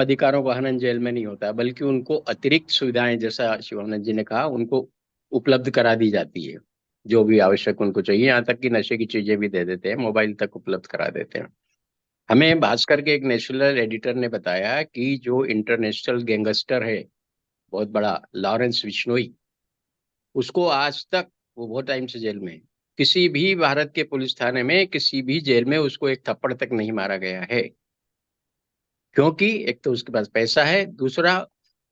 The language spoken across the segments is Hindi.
अधिकारों का हनन जेल में नहीं होता है, बल्कि उनको अतिरिक्त सुविधाएं, जैसा शिवानंद जी ने कहा, उनको उपलब्ध करा दी जाती है। जो भी आवश्यक उनको चाहिए, यहाँ तक कि नशे की चीजें भी दे देते हैं, मोबाइल तक उपलब्ध करा देते हैं। हमें भास्कर के एक नेशनल एडिटर ने बताया कि जो इंटरनेशनल गैंगस्टर है, बहुत बड़ा, लॉरेंस बिश्नोई, उसको आज तक, वो बहुत टाइम से जेल में है, किसी भी भारत के पुलिस थाने में, किसी भी जेल में उसको एक थप्पड़ तक नहीं मारा गया है। क्योंकि एक तो उसके पास पैसा है, दूसरा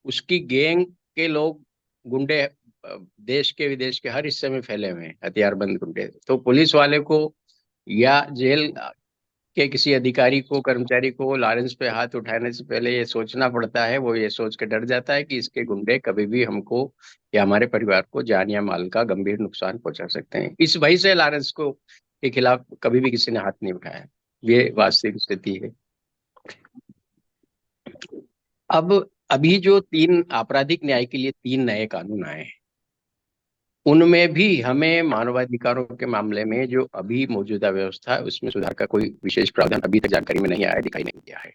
उसकी गैंग के लोग, गुंडे, देश के विदेश के हर हिस्से में फैले हुए हैं, हथियारबंद गुंडे। तो पुलिस वाले को या जेल के किसी अधिकारी को, कर्मचारी को लॉरेंस पे हाथ उठाने से पहले ये सोचना पड़ता है, वो ये सोच के डर जाता है कि इसके गुंडे कभी भी हमको या हमारे परिवार को जान या माल का गंभीर नुकसान पहुंचा सकते हैं। इस वजह से लॉरेंस को के खिलाफ कभी भी किसी ने हाथ नहीं उठाया। ये वास्तविक स्थिति है। अब अभी जो तीन आपराधिक न्याय के लिए तीन नए कानून आए हैं, उनमें भी हमें मानवाधिकारों के मामले में जो अभी मौजूदा व्यवस्था है उसमें सुधार का कोई विशेष प्रावधान अभी तक जानकारी में नहीं आया, दिखाई नहीं दिया है।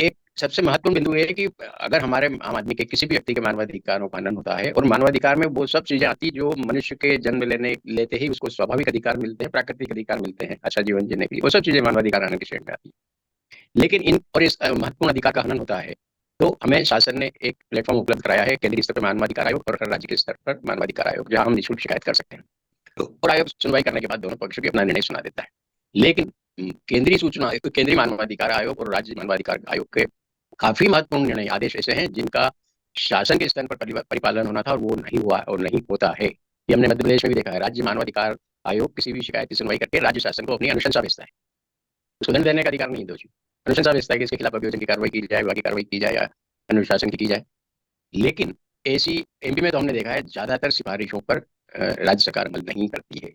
एक सबसे महत्वपूर्ण बिंदु ये है कि अगर हमारे आम आदमी के किसी भी व्यक्ति के मानवाधिकारों का हनन होता है, और मानवाधिकार में वो सब चीजें आती जो मनुष्य के जन्म लेने लेते ही उसको स्वाभाविक अधिकार मिलते हैं, प्राकृतिक अधिकार मिलते हैं अच्छा जीवन जीने के लिए, वो सब चीजें मानवाधिकार हनन की श्रेणी में आती है। लेकिन इन और इस महत्वपूर्ण अधिकार का हनन होता है, तो हमें शासन ने एक प्लेटफॉर्म उपलब्ध कराया है, केंद्रीय स्तर पर मानवाधिकार आयोग और राज्य के स्तर पर मानवाधिकार आयोग, जहां हम निःशुल्क शिकायत कर सकते हैं। और आयोग सुनवाई करने के बाद दोनों पक्षों की अपना निर्णय सुना देता है। लेकिन केंद्रीय मानवाधिकार आयोग और राज्य मानवाधिकार आयोग के काफी महत्वपूर्ण निर्णय आदेश ऐसे हैं जिनका शासन के स्तर पर परिपालन होना था, और वो नहीं हुआ और नहीं होता है। ये हमने मध्य प्रदेश में भी देखा है। राज्य मानवाधिकार आयोग किसी भी शिकायत की सुनवाई करके राज्य शासन को अपनी अनुशंसा भेजता है। उसको दंड देने का अधिकार नहीं है दोषी, अनुशंसा भेजता है कि इसके खिलाफ अभियोजन की कार्रवाई की जाए, विभागीय कार्रवाई की जाए या अनुशासन की जाए। लेकिन ऐसी एमपी में तो हमने देखा है ज्यादातर सिफारिशों पर राज्य सरकार अमल नहीं करती है।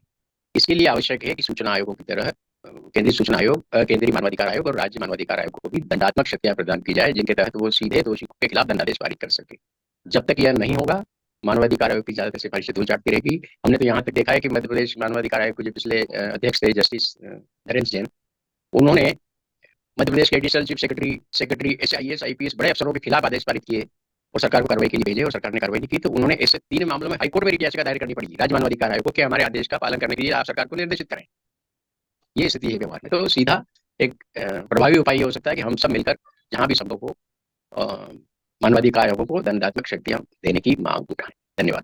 इसके लिए आवश्यक है कि सूचना आयोगों की तरह केंद्रीय सूचना आयोग, केंद्रीय मानवाधिकार आयोग और राज्य मानवाधिकार आयोग को भी दंडात्मक शक्तियां प्रदान की जाए, जिनके तहत वो सीधे दोषी के खिलाफ दंडादेश पारित कर सके। जब तक यह नहीं होगा, मानवाधिकार आयोग की ज्यादातर सिफारिशें धूल चाटती रहेगी। हमने तो यहाँ तक देखा है कि मध्य प्रदेश मानवाधिकार आयोग के जो पिछले अध्यक्ष थे, जस्टिस नरेंद्र जैन, उन्होंने मध्य प्रदेश के additional chief secretary secretary IAS IPS बड़े अफसरों के खिलाफ आदेश पारित किए और सरकार को कार्रवाई के लिए भेजे, और सरकार ने कार्रवाई नहीं की। तो उन्होंने ऐसे तीन मामलों में हाईकोर्ट में रिट याचिका दायर करनी पड़ी राज्य मानवाधिकार आयोग को कि हमारे आदेश का पालन करने के लिए आप सरकार को निर्देशित करें। ये स्थिति है व्यवहार में। तो सीधा एक प्रभावी उपाय ये हो सकता है कि हम सब मिलकर जहां भी संभव हो मानवाधिकार आयोगों को दंडात्मक शक्तियां देने की मांग उठाएं। धन्यवाद।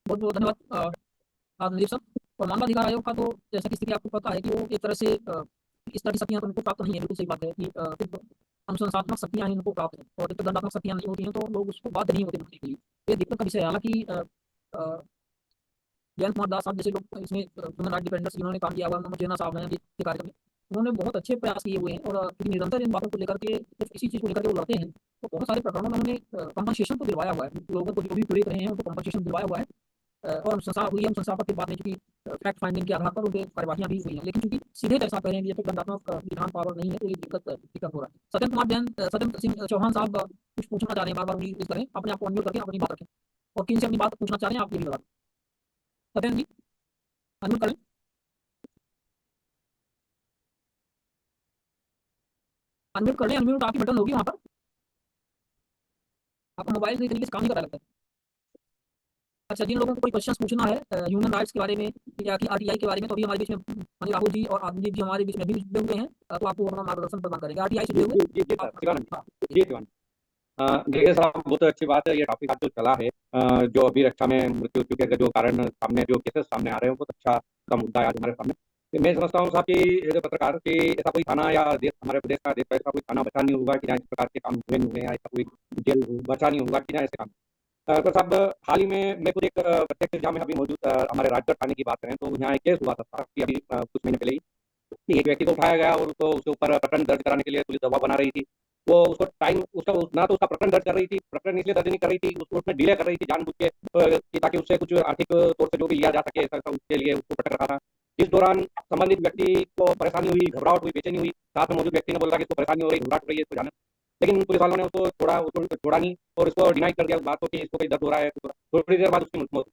बहुत बहुत धन्यवाद नदीप साहब। और मानवाधिकार आयोग का तो जैसा कि स्थिति आपको पता है कि वो एक तरह से इस तरह की शक्तियां तो उनको प्राप्त नहीं है। बिल्कुल सही बात है कि सिर्फ अनुशंसात्मक शक्तियां ही उनको प्राप्त है, और जब तक दंडात्मक शक्तियां नहीं होती हैं तो लोग उसको बाध्य नहीं होते बनने के लिए। ये दिक्कत का विषय है। हालांकि जयंत कुमार दास साहब जैसे लोग इसमें ह्यूमन राइट डिफेंडर्स जिन्होंने काम किया हुआ, मोहम्मद जेना साहब हैं के कार्यक्रम में, उन्होंने बहुत अच्छे प्रयास किए हुए हैं। और क्योंकि निरंतर इन बातों को लेकर के, जब किसी चीज़ को लेकर के वो लड़ते हैं, तो बहुत सारे प्रकरणों में उन्होंने कंपनसेशन तो दिलवाया हुआ है लोगों को, जो भी पीड़ित रहे हैं उनको कंपनसेशन दिलवाया हुआ है। और संसार हुई है, हम संसार पर बाद में चूंकि फैक्ट फाइंडिंग के आधार पर उनके कार्यवाहियां भी हुई हैं। लेकिन चूंकि सीधे जैसा कह रहे हैं कि जब तक दंडात्मक विधान पावर नहीं है तो ये दिक्कत हो रहा है। सत्येंद्र सिंह चौहान साहब कुछ पूछना चाह रहे हैं, बार बार इस करें, अपने आप को अनम्यूट करके अपनी बात रखें, और किन से अपनी बात पूछना चाह रहे हैं आप ये भी बता। सत्येंद्र जी अनम्यूट करें। अनम्यूट कर लें, अनम्यूट आपकी बटन होगी वहां पर। आपका मोबाइल सही तरीके से काम नहीं कर रहा लगता है। अच्छा, जिन लोगों को कोई क्वेश्चन पूछना है ह्यूमन राइट्स के बारे में या कि RTI के बारे में, तो अभी हमारे बीच में मनी राहुल जी और आनंदजीत जी हमारे बीच में भी जुड़े हुए हैं, तो आपको अपना मार्गदर्शन प्रदान करेंगे। RTI से जुड़े हुए। देखिए साहब, बहुत अच्छी बात है। ये टॉपिक आज जो चला है, जो अभी रक्षा में मृत्यु के जो कारण सामने, जो केसेस सामने आ रहे हैं, बहुत अच्छा का मुद्दा है आज हमारे सामने। कि मैं समझता हूँ साहब कि ये जो पत्रकार की ऐसा कोई थाना या देश, हमारे प्रदेश का ऐसा कोई थाना बचा नहीं होगा कि जहाँ इस प्रकार के काम हुए नहीं हुए, या ऐसा कोई जेल बचा नहीं होगा कि जहाँ ऐसे काम। तो साहब, हाल ही में मैं खुद एक प्रत्यक्ष जहाँ में अभी मौजूद हमारे राजगढ़ थाने की बात करें तो यहाँ एक केस हुआ था कि अभी कुछ महीने पहले ही एक व्यक्ति को उठाया गया, और उसको उसके ऊपर प्रकरण दर्ज कराने के लिए पुलिस दबाव बना रही थी। वो उसको टाइम उसका ना तो उसका प्रकरण दर्ज कर रही थी, प्रकरण इसलिए दर्ज नहीं कर रही थी, उसमें डिले कर रही थी जानबूझ के, कि ताकि उससे कुछ आर्थिक तौर से जो भी लिया जा सके, ऐसा उसके लिए उसको भटक रहा था। इस दौरान संबंधित व्यक्ति को परेशानी हुई, घबराहट हुई, बेचैनी हुई। साथ में मौजूद व्यक्ति ने बोला कि इसको परेशानी हो रही, घबराहट हो रही है, इसको जाना। लेकिन पुलिस वालों ने उसको छोड़ा नहीं, और इसको डिनाई कर दिया उस बात को कि इसको कोई दर्द हो रहा है। थोड़ी देर बाद उसकी मौत।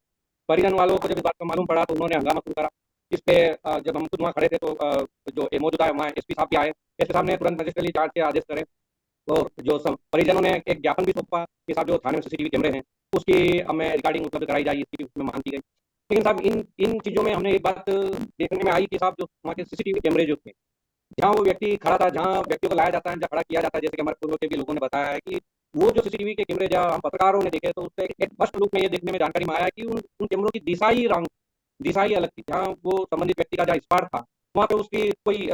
परिजन वालों को जब इस बात का मालूम पड़ा तो उन्होंने हंगामा शुरू करा। जिस पे जब हम खुद वहाँ खड़े थे तो जो मौजूदा वहाँ एसपी साहब भी आए। एसपी साहब ने तुरंत मजिस्ट्रेटली जांच के आदेश करे और जो परिजनों ने एक ज्ञापन भी सौंपा कि साहब जो थाने में सीसीटीवी कैमरे हैं उसकी हमें रिकॉर्डिंग उपलब्ध कराई जाए, इसकी भी उसमें मांग की गई। लेकिन साहब इन इन चीज़ों में हमने एक बात देखने में आई कि साहब जो वहाँ के सीसीटीवी कैमरे जो थे, जहाँ वो व्यक्ति खड़ा था, जहाँ व्यक्तियों को लाया जाता है, जहाँ खड़ा किया जाता है, जैसे कि हमारे पूर्व के भी लोगों ने बताया है कि वो जो सीसीटीवी के कैमरे जहाँ हम पत्रकारों ने देखे तो उससे एक फर्स्ट लुक में ये देखने में जानकारी में आया कि उन कैमरों की दिशा ही अलग थी। जहाँ वो संबंधित व्यक्ति का जहाँ स्पॉट था वहाँ पे उसकी कोई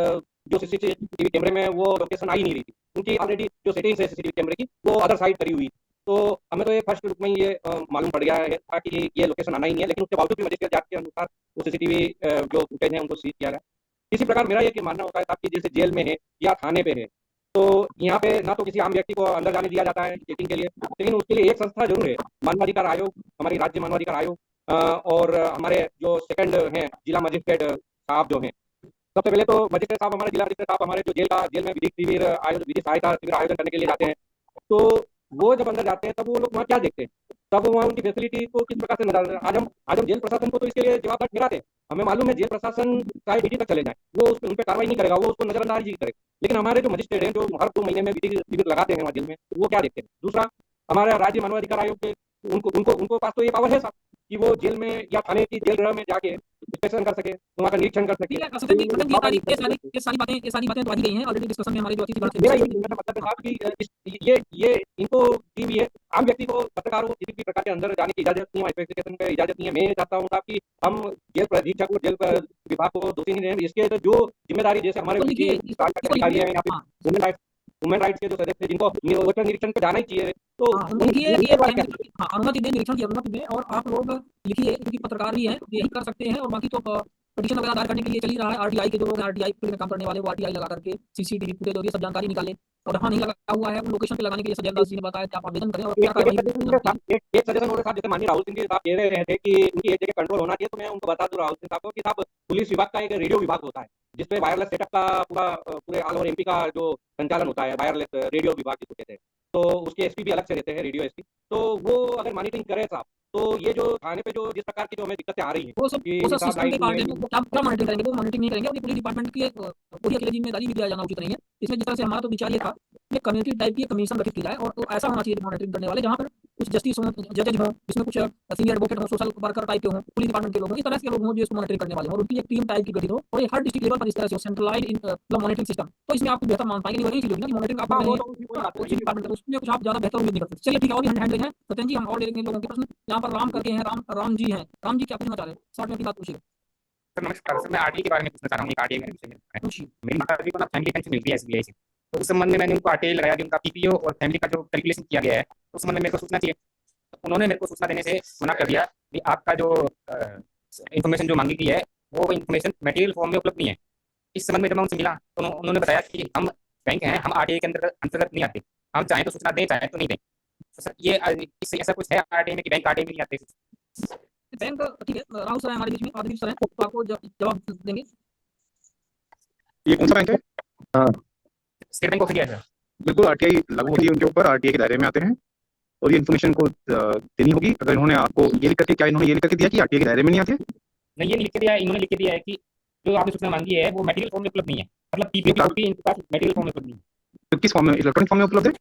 जो सीसीटीवी कैमरे में वो लोकेशन आ ही नहीं रही थी। उनकी ऑलरेडी जो सेटिंग्स है सीसीटीवी कैमरे की वो अदर साइड करी हुई थी। तो हमें तो ये फर्स्ट लुक में ये मालूम पड़ गया है था कि ये लोकेशन आना ही नहीं है, लेकिन उसके बावजूद भी मजिस्ट्रेट जांच के अनुसार वो सीसीटीवी जो फुटेज है उनको सीज किया गया। इसी प्रकार मेरा ये मानना होता है साहब कि जैसे जेल में है या थाने पे है तो यहाँ पे ना तो किसी आम व्यक्ति को अंदर जाने दिया जाता है चेकिंग के लिए, लेकिन उसके लिए एक संस्था जरूर है, मानवाधिकार आयोग, हमारी राज्य मानवाधिकार आयोग और हमारे जो सेकंड हैं जिला मजिस्ट्रेट साहब जो हैं। सबसे पहले तो मजिस्ट्रेट साहब, हमारे जिला मजिस्ट्रेट साहब हमारे जो जेल में विधिक शिविर विधि सहायता शिविर आयोजन करने के लिए जाते हैं, तो वो जब अंदर जाते हैं तब वो लोग वहाँ क्या देखते हैं, तब वहाँ उनकी फैसिलिटी को किस प्रकार से नजर आज हम जेल प्रशासन को तो इसके लिए जवाबदार ठहराते हैं। हमें मालूम है जेल प्रशासन चाहे ईडी तक चले जाए वो उन पर कार्रवाई नहीं करेगा, वो उसको नजरअंदाज ही करे। लेकिन हमारे जो मजिस्ट्रेट हैं जो हर 2 महीने में विधिक शिविर लगाते हैं वहाँ जेल में, वो क्या देखते हैं। दूसरा, हमारे राज्य मानवाधिकार आयोग के उनको पास तो ये पावर है साहब कि वो जेल में या थाने की जेल गृह में जाके इंस्पेक्शन कर सके, वहाँ का निरीक्षण कर सके। सदन जी, ये सारी बातें तो आ ही गई हैं ऑलरेडी डिस्कशन में हमारे जो अतिथि मेरा ये कहने का मतलब है साहब कि ये इनको दी हुई है, आम व्यक्ति को, पत्रकारों को किसी भी प्रकार के अंदर जाने की इजाजत नहीं है, इन्वेस्टिगेशन की इजाजत नहीं है। मैं ये चाहता हूँ साहब कि हम जेल अधीक्षक और जेल विभाग को दोषी नहीं दें। इसके जो जिम्मेदारी जैसे हमारे अधिकारी है यहाँ पे ह्यूमन राइट्स के जो सदस्य जिनको निरीक्षण पे जाना ही चाहिए, तो अनुमति दें, निरीक्षण की अनुमति दें। और आप लोग लिखिए क्योंकि पत्रकार ही हैं, यही कर सकते हैं। और बाकी तो पिटीशन वगैरह दायर करने के लिए चल ही रहा है। आरटीआई के जो लोग आरटीआई में काम करने वाले वो आरटीआई लगा करके सीसीटीवी फुटेज और ये सब जानकारी निकाले, और जहाँ नहीं लगा हुआ है वो लोकेशन पे लगाने के लिए सज्जन दास जी ने बताया कि आप आवेदन करें और क्या एक सजेशन और साहब, जैसे माननीय राहुल सिंह जी साहब कह रहे थे कि उनकी एक जगह कंट्रोल होना चाहिए, तो मैं उनको बता दूं राहुल सिंह साहब को कि साहब पुलिस विभाग का एक रेडियो विभाग होता है जिसपे वायरलेस सेटअप का पूरे ऑल ओवर एमपी का जो संचालन होता है, वायरलेस रेडियो विभाग जिसको कहते हैं। तो उसके एसपी भी अलग से रहते हैं, रेडियो एसपी। तो वो अगर मॉनिटरिंग करे साहब तो ये जो थाने पे जो जिस प्रकार की जो हमें दिक्कतें आ रही हैं वो सब सिस्टम के पार्ट है, वो क्या मॉनिटरिंग करेंगे, वो मॉनिटरिंग नहीं करेंगे। और पुलिस डिपार्टमेंट की पूरी अकेले जिम्मेदारी भी दिया जाना उचित नहीं है। इसमें जिस तरह से हमारा तो विचार ये था कि कम्युनिटी टाइप की कमीशन गठित की जाए और ऐसा होना चाहिए मॉनिटरिंग करने वाले, जहाँ पर कुछ जस्टिस हो, जजेज हो, जिसमें कुछ सीनियर एडवोकेट हो, सोशल वर्कर टाइप के हो, पुलिस डिपार्टमेंट के लोग हो, इस तरह के लोग हों जो इसको मॉनिटरिंग करने वाले हो, और उनकी एक टीम टाइप की गठित हो, और ये हर डिस्ट्रिक्ट लेवल पर इस तरह से सेंट्रलाइज्ड मॉनिटरिंग सिस्टम। तो इसमें आपको बेहतर मान पाएंगे। वही चीज होगी ना कि मॉनिटरिंग आप डिपार्टमेंट उसमें कुछ आप ज्यादा बेहतर उम्मीद नहीं कर सकते। चलिए ठीक है, और भी हैंड हैं सत्यन जी, हम और ले लेंगे लोगों के प्रश्न। यहाँ पर राम करके हैं, राम जी हैं। राम जी क्या पूछना चाह रहे हैं, शॉर्ट में अपनी बात पूछिए। सर नमस्कार सर, मैं आरटीए के बारे में पूछना चाह रहा हूँ। आरटीए मेरी माता जी को ना फैमिली पेंशन मिलती है एसबीआई से, तो उस संबंध में मैंने उनको आरटीए लगाया कि उनका पीपीओ और फैमिली का जो कैलकुलेशन किया गया है उस संबंध में मेरे को सूचना चाहिए। तो उन्होंने मेरे को सूचना देने से मना कर दिया कि आपका जो इन्फॉर्मेशन जो मांगी गई है वो इन्फॉर्मेशन मटेरियल फॉर्म में उपलब्ध नहीं है। इस संबंध में जब मैं उनसे मिला तो उन्होंने बताया कि हम बैंक हैं, हम आरटीए के अंतर्गत नहीं आते, हम चाहें तो सूचना दें, चाहें तो नहीं दें। तो सर ये इससे ऐसा कुछ है आरटीए में कि बैंक आरटीए में नहीं आते? बैंक ठीक है, राहुल सर हमारे बीच में, आदित्य सर हैं, तो आपको जवाब देंगे। ये कौन सा बैंक है? State bank of India sir. बिल्कुल, आरटीआई लागू होती है उनके ऊपर, आरटीआई के दायरे में आते हैं और ये इन्फॉर्मेशन को देनी होगी। अगर इन्होंने आपको ये लिख करके, क्या इन्होंने ये लिख करके दिया कि आरटीआई के दायरे में नहीं आते? नहीं, ये लिख के दिया है, इन्होंने लिख के दिया है कि जो आपने सूचना मांगी है वो मटेरियल फॉर्म में उपलब्ध नहीं है, मतलब पीपीओ कॉपी इनके पास मटेरियल फॉर्म में उपलब्ध नहीं है। तो किस फॉर्म में? इलेक्ट्रॉनिक फॉर्म में उपलब्ध है?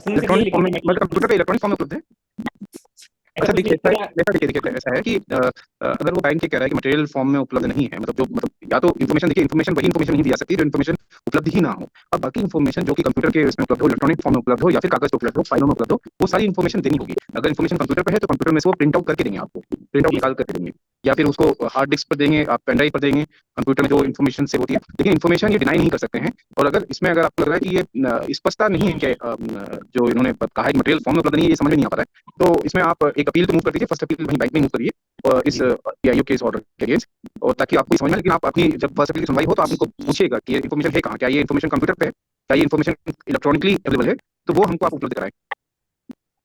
इलेक्ट्रॉनिक फॉर्म में मतलब कंप्यूटर पे इलेक्ट्रॉनिक फॉर्म में उपलब्ध है? अच्छा देखिए, ऐसा है कि अगर वो बैंक के कह रहा है कि मटेरियल फॉर्म में उपलब्ध नहीं है, मतलब या तो इन्फॉर्मेशन, देखिए इन्फॉर्मेशन वही इन्फॉर्मेशन नहीं दी जा सकती जो इन्फॉर्मेशन उपलब्ध ही ना हो, और बाकी इन्फॉर्मेशन जो कि कंप्यूटर के इसमें उपलब्ध हो, इलेक्ट्रॉनिक फॉर्म में उपलब्ध हो या फिर कागज पे उपलब्ध हो, फाइलों में उपलब्ध हो, वो सारी इन्फॉर्मेशन देनी होगी। अगर इन्फॉर्मेशन कंप्यूटर पर है तो कंप्यूटर में से वो प्रिंट आउट करके देंगे, आपको प्रिंट आउट निकाल करके देंगे, या फिर उसको हार्ड डिस्क पर देंगे, आप पेन ड्राइव पर देंगे, कंप्यूटर में जो इन्फॉर्मेशन से होती है। लेकिन इन्फॉर्मेशन ये डिनाई नहीं कर सकते हैं। और अगर इसमें अगर आपको लग रहा है कि ये स्पष्टता नहीं है कि जो इन्होंने कहा है मटेरियल फॉर्म में उपलब्ध नहीं है, ये समझ में नहीं आ पा रहा है, तो इसमें आप एक अपील तो मूव कर दीजिए, फर्स्ट अपील वहीं बैंक में मूव करिए और इस पीआईओ के इस ऑर्डर के अगेंस्ट, और ताकि आपको समझ में। लेकिन आप अपनी जब फर्स्ट अपील की सुनवाई हो तो आप उनको पूछिएगा कि ये इन्फॉर्मेशन है कहाँ, क्या ये इन्फॉर्मेशन कंप्यूटर पे है, क्या ये इन्फॉर्मेशन इलेक्ट्रॉनिकली अवेलेबल है, तो वो हमको आप उपलब्ध कराएं।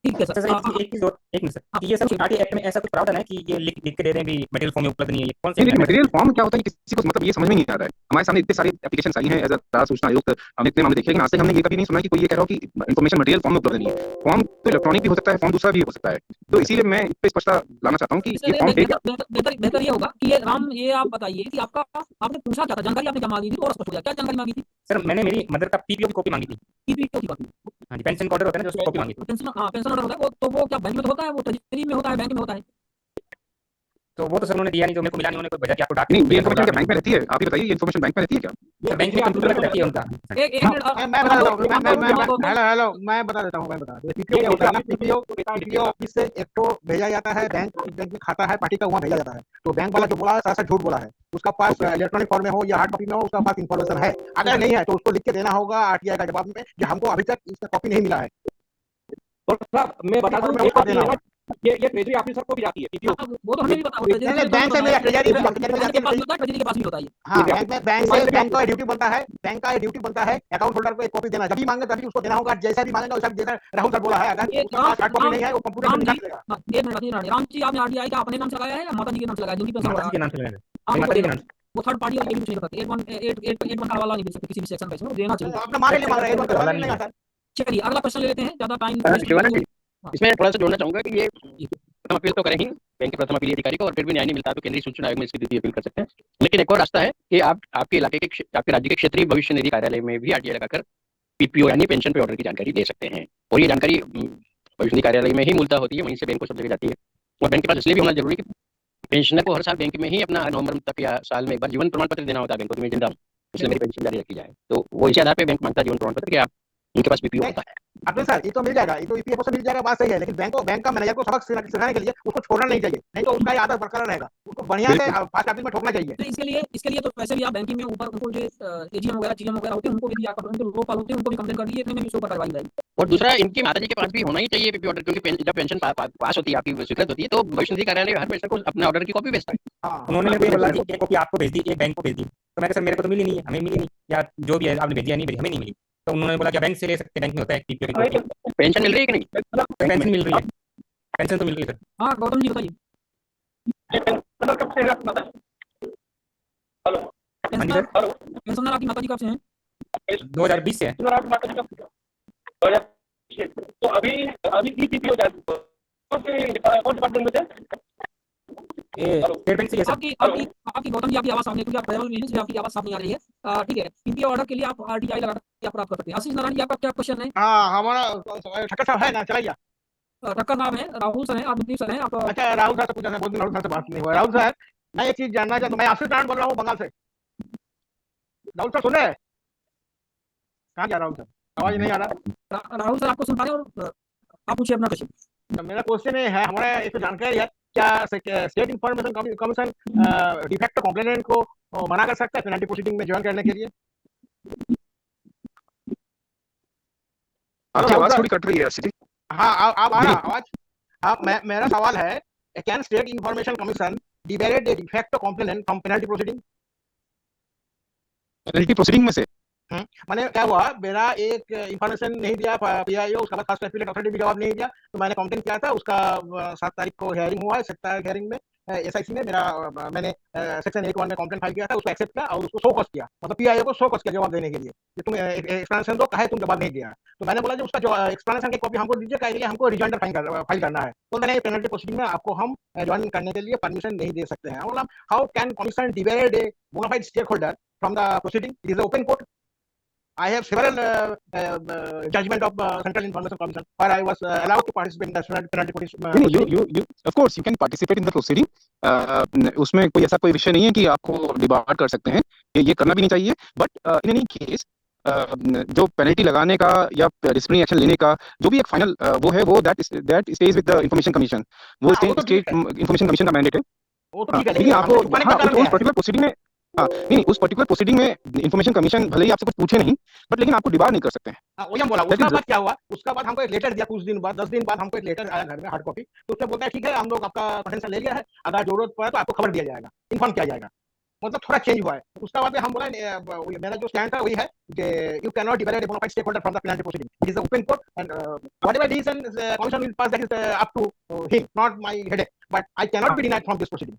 ठीक है सर। सर एक चीज और, एक मिनट सर, ये सब आरटीआई एक्ट में ऐसा कुछ प्रावधान है कि ये लिख के दे रहे हैं भी मटेरियल फॉर्म में उपलब्ध नहीं है, ये कौन से नहीं, मटेरियल फॉर्म क्या होता है किसी को मतलब ये समझ में नहीं आ रहा है। हमारे सामने इतने सारे एप्लीकेशन आई हैं एज अ सूचना आयोग, हमने इतने मामले देखे, लेकिन आज तक हमने ये कभी नहीं सुना कि कोई ये कह रहा हो कि इन्फॉर्मेशन मटेरियल फॉर्म में उपलब्ध नहीं है। फॉर्म तो इलेक्ट्रॉनिक भी हो सकता है, फॉर्म दूसरा भी हो सकता है। तो इसीलिए मैं इस पे स्पष्टता लाना चाहता हूँ कि ये फॉर्म है क्या। बेहतर ये होगा कि ये आप बताइए कि आपका आपने पूछा क्या था, जानकारी आपने क्या मांगी थी, और स्पष्ट हो गया क्या जानकारी मांगी थी। सर मैंने मेरी मदर का पीपीओ की कॉपी मांगी थी। पीपीओ की बात हाँ जी, पेंशन ऑर्डर होता है ना, जो उसकी कॉपी मांगी थी। पेंशन ऑर्डर होता है वो, तो वो क्या बैंक में तो होता है, वो ट्रेजरी में होता है, बैंक में होता है। तो वो तो सर उन्होंने दिया नहीं, जो मेरे को मिला नहीं, उन्होंने कोई वजह कि आपको डाक नहीं, ये इन्फॉर्मेशन क्या बैंक में रहती है? आप ही बताइए, ये इन्फॉर्मेशन बैंक में रहती है क्या? बैंक में कंप्यूटर पे रखी है उनका। एक मिनट मैं बता देता हूँ, हेलो मैं बता देता हूँ, पीपीओ क्या होता है ना, पीपीओ ऑफिस से एक तो भेजा जाता है, बैंक में खाता है पार्टी का, वहाँ भेजा जाता है। तो बैंक वाला जो बोला है सारा झूठ बोला है, उसका पास इलेक्ट्रॉनिक फॉर्म में हो या हार्ड कॉपी में हो, उसका पास इन्फॉर्मेशन है। अगर नहीं है तो उसको लिख के देना होगा आरटीआई का जवाब में कि हमको अभी तक इसका कॉपी नहीं मिला है। और साहब मैं बता दूं, उसको देना होगा। ये ट्रेजरी ऑफिसर को भी जाती है पीपीओ। वो तो हमें भी पता होता है, नहीं, बैंक से नहीं, ट्रेजरी के पास भी होता है, ट्रेजरी के पास भी होता है। हाँ, बैंक का ड्यूटी बनता है, बैंक का ड्यूटी बनता है अकाउंट होल्डर को एक कॉपी देना, जब भी मांगे तभी उसको देना होगा, जैसा भी मांगेगा वैसा भी देना। राहुल सर बोला है, अगर उसके पास हार्ड कॉपी नहीं है वो कंप्यूटर में निकाल देगा। एक मिनट राम जी, आपने आरटीआई का अपने नाम से लगाया है या माता जी के नाम से लगाया, जिनकी पेंशन माता जी के नाम से लगाया आप माता जी के नाम से। वो थर्ड पार्टी और ये भी कुछ नहीं कर सकते, 8 का वाला नहीं दे सकते किसी भी सेक्शन का, इसमें देना चाहिए। अपना मांगे लिए मांग रहे हैं, वाला नहीं आता। चलिए अगला क्वेश्चन ले लेते हैं, ज्यादा टाइम शिवानंद जी, इसमें थोड़ा सा जोड़ना चाहूंगा कि ये प्रथम अपील तो करें ही बैंक के प्रथम अपील अधिकारी को, और फिर भी न्याय नहीं मिलता तो केंद्रीय सूचना आयोग में इसकी दीदी अपील कर सकते हैं। लेकिन एक और रास्ता है कि आप आपके इलाके के आपके राज्य के क्षेत्रीय भविष्य निधि कार्यालय में भी आरटीआई लगाकर पीपीओ यानी पेंशन पे ऑर्डर की जानकारी दे सकते हैं। और ये जानकारी भविष्य निधि कार्यालय में ही मूलतः होती है, वहीं से बैंक को सब जगह जाती है। और बैंक के पास इसलिए भी होना जरूरी है कि पेंशनर को हर साल बैंक में ही अपना नवंबर तक या साल में एक बार जीवन प्रमाण पत्र देना होता है बैंक को, मैं जिंदा हूं इसलिए मेरी पेंशन जारी रखी जाए। तो वो इसी आधार पर बैंक मांगता है जीवन प्रमाण पत्र कि आप उनके पास पीपीओ होता है। अपने सर ये तो मिल जाएगा, ये तो ईपीएफओ से मिल जाएगा, बात सही है, लेकिन बैंक का मैनेजर को सबक सिखाने के लिए उसको छोड़ना नहीं चाहिए, नहीं तो उसका आदत बरकरार रहेगा, उसको बढ़िया से फास्ट ऑफिस में ठोकना चाहिए। तो इसके लिए तो वैसे भी आप बैंकिंग में ऊपर उनको जो एजीएम वगैरह चीजें वगैरह होते हैं उनको भी दिया कर, उनको लोकपाल होते हैं उनको भी कंप्लेंट कर दिए, इतने में भी ऊपर कार्रवाई रहेगी। और दूसरा, इनकी माता जी के पास भी होना ही चाहिए पीपीओ ऑर्डर, क्योंकि जब पेंशन पास होती है, आपकी स्वीकृत होती है, तो भविष्य निधि कार्यालय हर पेंशनर को अपने ऑर्डर की कॉपी भेजता है। उन्होंने मेरे को बोला कि एक कॉपी आपको भेज दी, एक बैंक को भेज दी। तो मैंने सर मेरे को तो मिली नहीं है, हमें मिली नहीं, या जो भी है आपने भेजी है नहीं भेजी, हमें नहीं मिली। तो उन्होंने बोला कि बैंक से ले सकते, बैंक में होता है पीपीओ की कॉपी। पेंशन मिल रही है कि नहीं? पेंशन मिल रही है, पेंशन तो मिल रही है सर। हाँ गौतम जी बताइए। हाँ जी सर, पेंशनर आपकी माता जी कब से हैं? 2020 से है। तो अभी पीपीओ स्टेट बैंक से है सर। आपकी गौतम जी आपकी आवाज साफ नहीं, क्योंकि आप ट्रैवल में हैं इसलिए आपकी आवाज साफ नहीं आ रही है। ठीक है, पीपीओ ऑर्डर के लिए आप आरटीआई लगा के प्राप्त कर सकते हैं। आशीष नारायण जी, आपका क्या क्वेश्चन है? हाँ, हमारा ठक्कर साहब है ना, चलाइए। टक्कर नाम है, राहुल सर हैं, आप नीतीश सर हैं, आप। अच्छा, राहुल सर से पूछना है, बहुत दिन राहुल सर से बात नहीं हुआ। राहुल सर, मैं एक चीज जानना चाहता हूँ, मैं आशीष नारायण बोल रहा हूँ बंगाल से। राहुल सर सुन रहे हैं? कहाँ गया राहुल सर, आवाज नहीं आ रहा। राहुल सर आपको सुन पा रहे हैं, और आप पूछिए अपना क्वेश्चन। मेरा क्वेश्चन ये है, हमारा एक जानकारी है, क्या state information commission defect complainant को मना कर सकता है पेनल्टी प्रोसीडिंग में ज्वाइन करने के लिए? आपकी आवाज थोड़ी कट रही है सिटी। हाँ, आप आ रहा आवाज? आप मेरा सवाल है, can state information commission debar a defect complainant from penalty proceeding? Penalty proceeding में से मैंने क्या हुआ, मेरा एक इंफॉर्मेशन नहीं दिया पीआईओ, उसका बाद फास्ट एपीलेट अथॉरिटी भी जवाब नहीं दिया, तो मैंने कंप्लेंट किया था, उसका 7 तारीख को हियरिंग हुआ है। 7 तारीख हियरिंग में एसआईसी ने मैंने सेक्शन 1 में कंप्लेंट फाइल किया था, उसको एक्सेप्ट किया और उसको शो कॉज किया, मतलब पीआईओ को शो कॉज किया जवाब देने के लिए कि तुम एक्सप्लेनेशन दो, कहे तुम जवाब नहीं दिया। तो मैंने बोला जो उसका जो एक्सप्लेनेशन की कॉपी हमको दीजिए, कहे हमको रिजॉइंडर फाइल करना है। तो मैंने पेनल्टी प्रोसीडिंग में आपको हम ज्वाइन करने के लिए परमिशन नहीं दे सकते हैं। मतलब how can commission debar a bonafide stake holder from the proceeding? It is open court. I have several judgment of Central Information Commission where I was allowed to participate in the penalty proceeding. You of course you can participate in the proceeding. उसमें कोई ऐसा कोई विषय नहीं है कि आपको डिबार कर सकते हैं, ये करना भी नहीं चाहिए। बट इन एनी केस जो पेनल्टी लगाने का या डिसिप्लिनरी एक्शन लेने का जो भी एक फाइनल वो है, वो that stage with the information commission. वो स्टेट इंफॉर्मेशन कमीशन का मैंडेट है। वो तो ठीक है, लेकिन आपको उस पर्टिकुलर प्रोसीडिंग में नहीं, उस पर्टिकुलर प्रोसीडिंग में इंफॉर्मेशन कमीशन भले ही आपसे कुछ पूछे नहीं, बट लेकिन आपको डिबार नहीं कर सकते हैं। वही हम बोला। उसका बाद क्या हुआ, उसका बाद हमको एक लेटर दिया, कुछ दिन बाद, 10 दिन बाद हमको एक लेटर आया घर में, हार्ड कॉपी। तो उसमें बोलता है ठीक है, हम लोग आपका अटेंशन ले लिया है, अगर जरूरत पड़े तो आपको खबर दिया जाएगा, इन्फॉर्म किया जाएगा। मतलब थोड़ा चेंज हुआ है। उसका बाद में हम बोला मेरा जो स्टैंड था वही है कि you can not divide bona fide stake holder from the penalty proceeding. It is the open court and whatever decision commission will pass that is up to him, not my headache, but I can not be denied from this proceeding.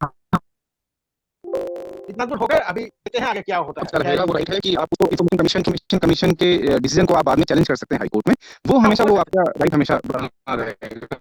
इतना दूर हो गया, अभी देखते हैं आगे क्या होता है। रहेगा वो राइट है कि आप उसको इंफॉर्मेशन कमीशन के डिसीजन को आप बाद में चैलेंज कर सकते हैं हाई कोर्ट में, वो हमेशा वो आपका राइट हमेशा बना रहेगा।